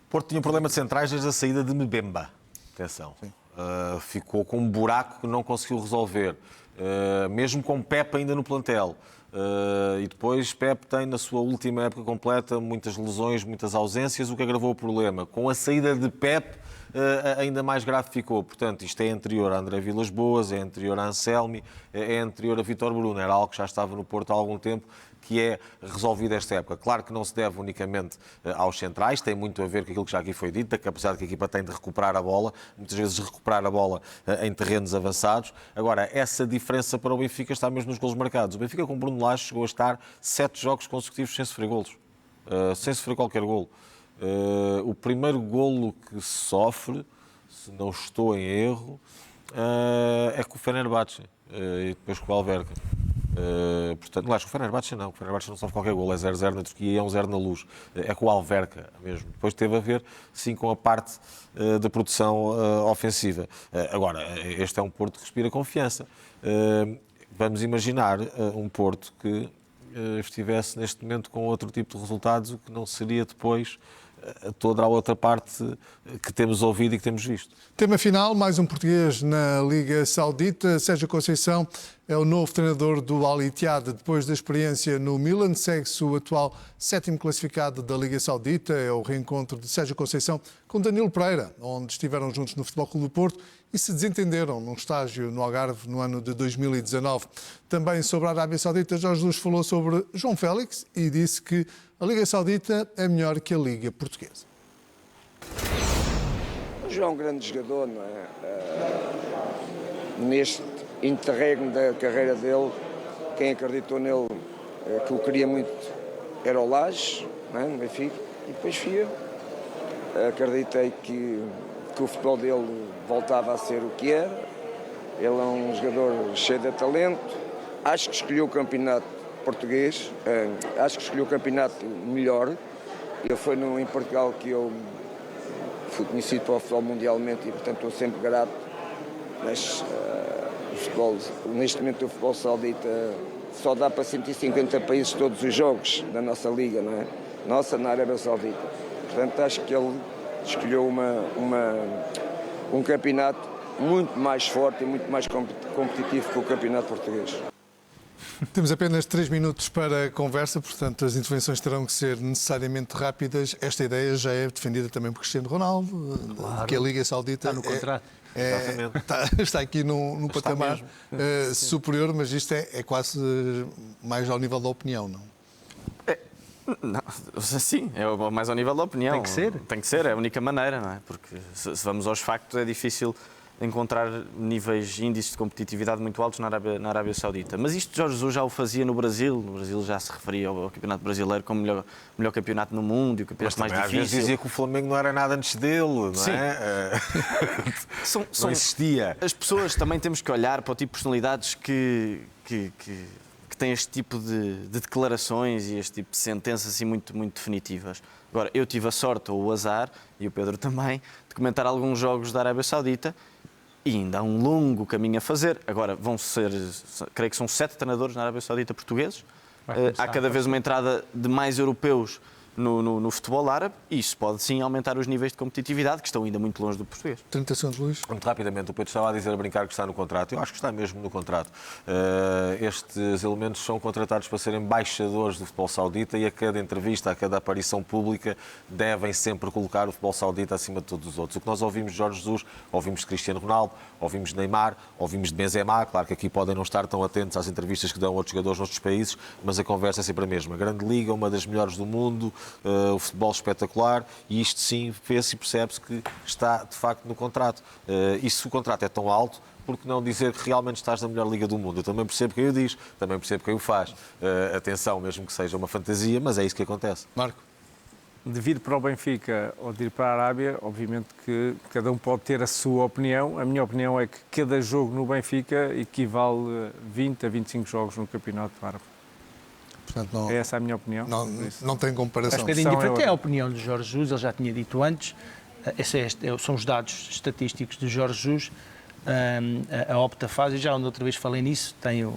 Porto tinha um problema de centrais desde a saída de Mbemba. Atenção. Ficou com um buraco que não conseguiu resolver, mesmo com Pepe ainda no plantel. E depois Pepe tem, na sua última época completa, muitas lesões, muitas ausências, o que agravou o problema. Com a saída de Pepe, ainda mais grave ficou. Portanto, isto é anterior a André Vilas-Boas, é anterior a Anselmi, é anterior a Vítor Bruno. Era algo que já estava no Porto há algum tempo, que é resolvido esta época. Claro que não se deve unicamente aos centrais, tem muito a ver com aquilo que já aqui foi dito, a capacidade que a equipa tem de recuperar a bola, muitas vezes recuperar a bola em terrenos avançados. Agora, essa diferença para o Benfica está mesmo nos golos marcados. O Benfica com Bruno Lage chegou a estar 7 jogos consecutivos sem sofrer golos, sem sofrer qualquer golo. O primeiro golo que sofre, se não estou em erro, é com o Fenerbahçe e depois com o Alverca. Portanto, acho que o Fenerbahçe não sofre qualquer golo, é 0-0 na Turquia e é 1-0 na Luz, é com o Alverca mesmo. Depois teve a ver, sim, com a parte da produção ofensiva. Agora, este é um Porto que respira confiança. Vamos imaginar um Porto que estivesse neste momento com outro tipo de resultados, o que não seria depois toda a outra parte que temos ouvido e que temos visto. Tema final, mais um português na Liga Saudita. Sérgio Conceição é o novo treinador do Al Ittihad. Depois da experiência no Milan, segue-se o atual 7º classificado da Liga Saudita. É o reencontro de Sérgio Conceição com Danilo Pereira, onde estiveram juntos no Futebol Clube do Porto e se desentenderam num estágio no Algarve no ano de 2019. Também sobre a Arábia Saudita, Jorge Jesus falou sobre João Félix e disse que a Liga Saudita é melhor que a Liga Portuguesa. O João é um grande jogador, não é? Neste interregno da carreira dele, quem acreditou nele, que o queria muito, era o Laje, não é? No Benfica, e depois FIA. Acreditei que o futebol dele voltava a ser o que era. Ele é um jogador cheio de talento. Acho que escolheu o campeonato português, acho que escolheu o campeonato melhor. Foi em Portugal que eu fui conhecido para o futebol mundialmente e, portanto, estou sempre grato. Mas neste momento o futebol saudita só dá para 150 países todos os jogos da nossa liga, não é? Nossa, na Arábia Saudita. Portanto, acho que ele escolheu um campeonato muito mais forte e muito mais competitivo que o campeonato português. Temos apenas 3 minutos para a conversa, portanto as intervenções terão que ser necessariamente rápidas. Esta ideia já é defendida também por Cristiano Ronaldo, claro, que a Liga Saudita está no contrato. Está aqui num patamar superior, mas isto é quase mais ao nível da opinião, não? Não, sim, é mais ao nível da opinião. Tem que ser. Tem que ser, é a única maneira, não é? Porque se vamos aos factos, é difícil encontrar níveis, índices de competitividade muito altos na Arábia Saudita. Mas isto Jorge Jesus já o fazia no Brasil. No Brasil já se referia ao Campeonato Brasileiro como o melhor campeonato no mundo e o campeonato mais difícil. Às vezes dizia que o Flamengo não era nada antes dele, não Sim. é? Não existia. As pessoas também temos que olhar para o tipo de personalidades que têm este tipo de declarações e este tipo de sentenças assim muito definitivas. Agora, eu tive a sorte ou o azar, e o Pedro também, de comentar alguns jogos da Arábia Saudita e ainda há um longo caminho a fazer. Agora, creio que são 7 treinadores na Arábia Saudita portugueses. Há cada vez uma entrada de mais europeus no futebol árabe e isso pode sim aumentar os níveis de competitividade que estão ainda muito longe do português. 30 segundos, Luís. Muito rapidamente, o Pedro estava a dizer, a brincar que está no contrato. Eu acho que está mesmo no contrato. Estes elementos são contratados para serem embaixadores do futebol saudita e a cada entrevista, a cada aparição pública, devem sempre colocar o futebol saudita acima de todos os outros. O que nós ouvimos de Jorge Jesus, ouvimos de Cristiano Ronaldo, ouvimos de Neymar, ouvimos de Benzema. Claro que aqui podem não estar tão atentos às entrevistas que dão outros jogadores noutros países, mas a conversa é sempre a mesma. A grande liga, uma das melhores do mundo, o futebol espetacular, e isto sim vê-se e percebe-se que está de facto no contrato. E se o contrato é tão alto, por que não dizer que realmente estás na melhor liga do mundo? Eu também percebo quem o diz, também percebo quem o faz. Atenção, mesmo que seja uma fantasia, mas é isso que acontece. Marco. De vir para o Benfica ou de ir para a Arábia, obviamente que cada um pode ter a sua opinião. A minha opinião é que cada jogo no Benfica equivale a 20 a 25 jogos no Campeonato Árabe. Portanto, não, Essa é a minha opinião. Não tem comparação. Um bocadinho diferente é a opinião de Jorge Jesus, ele já tinha dito antes, são os dados estatísticos de Jorge Jesus, a Opta faz, e já outra vez falei nisso, tenho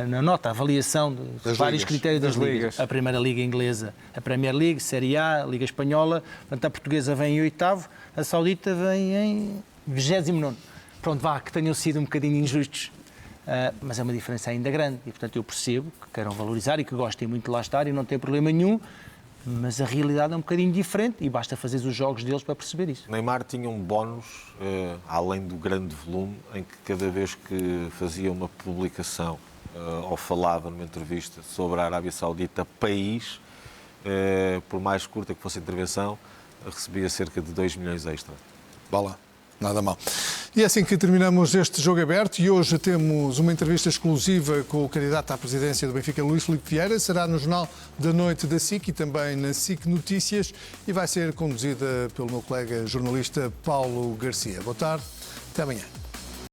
na nota, a avaliação de vários critérios das ligas. A Primeira Liga Inglesa, a Premier League, Série A, a Liga Espanhola, portanto a Portuguesa vem em 8º, a Saudita vem em 29º. Pronto, que tenham sido um bocadinho injustos. Mas é uma diferença ainda grande e, portanto, eu percebo que queiram valorizar e que gostem muito de lá estar e não tem problema nenhum, mas a realidade é um bocadinho diferente e basta fazer os jogos deles para perceber isso. Neymar tinha um bónus, além do grande volume, em que cada vez que fazia uma publicação ou falava numa entrevista sobre a Arábia Saudita, país, por mais curta que fosse a intervenção, recebia cerca de 2 milhões extra. Vá lá. Nada mal. E é assim que terminamos este Jogo Aberto e hoje temos uma entrevista exclusiva com o candidato à presidência do Benfica, Luís Filipe Vieira. Será no Jornal da Noite da SIC e também na SIC Notícias e vai ser conduzida pelo meu colega jornalista Paulo Garcia. Boa tarde, até amanhã.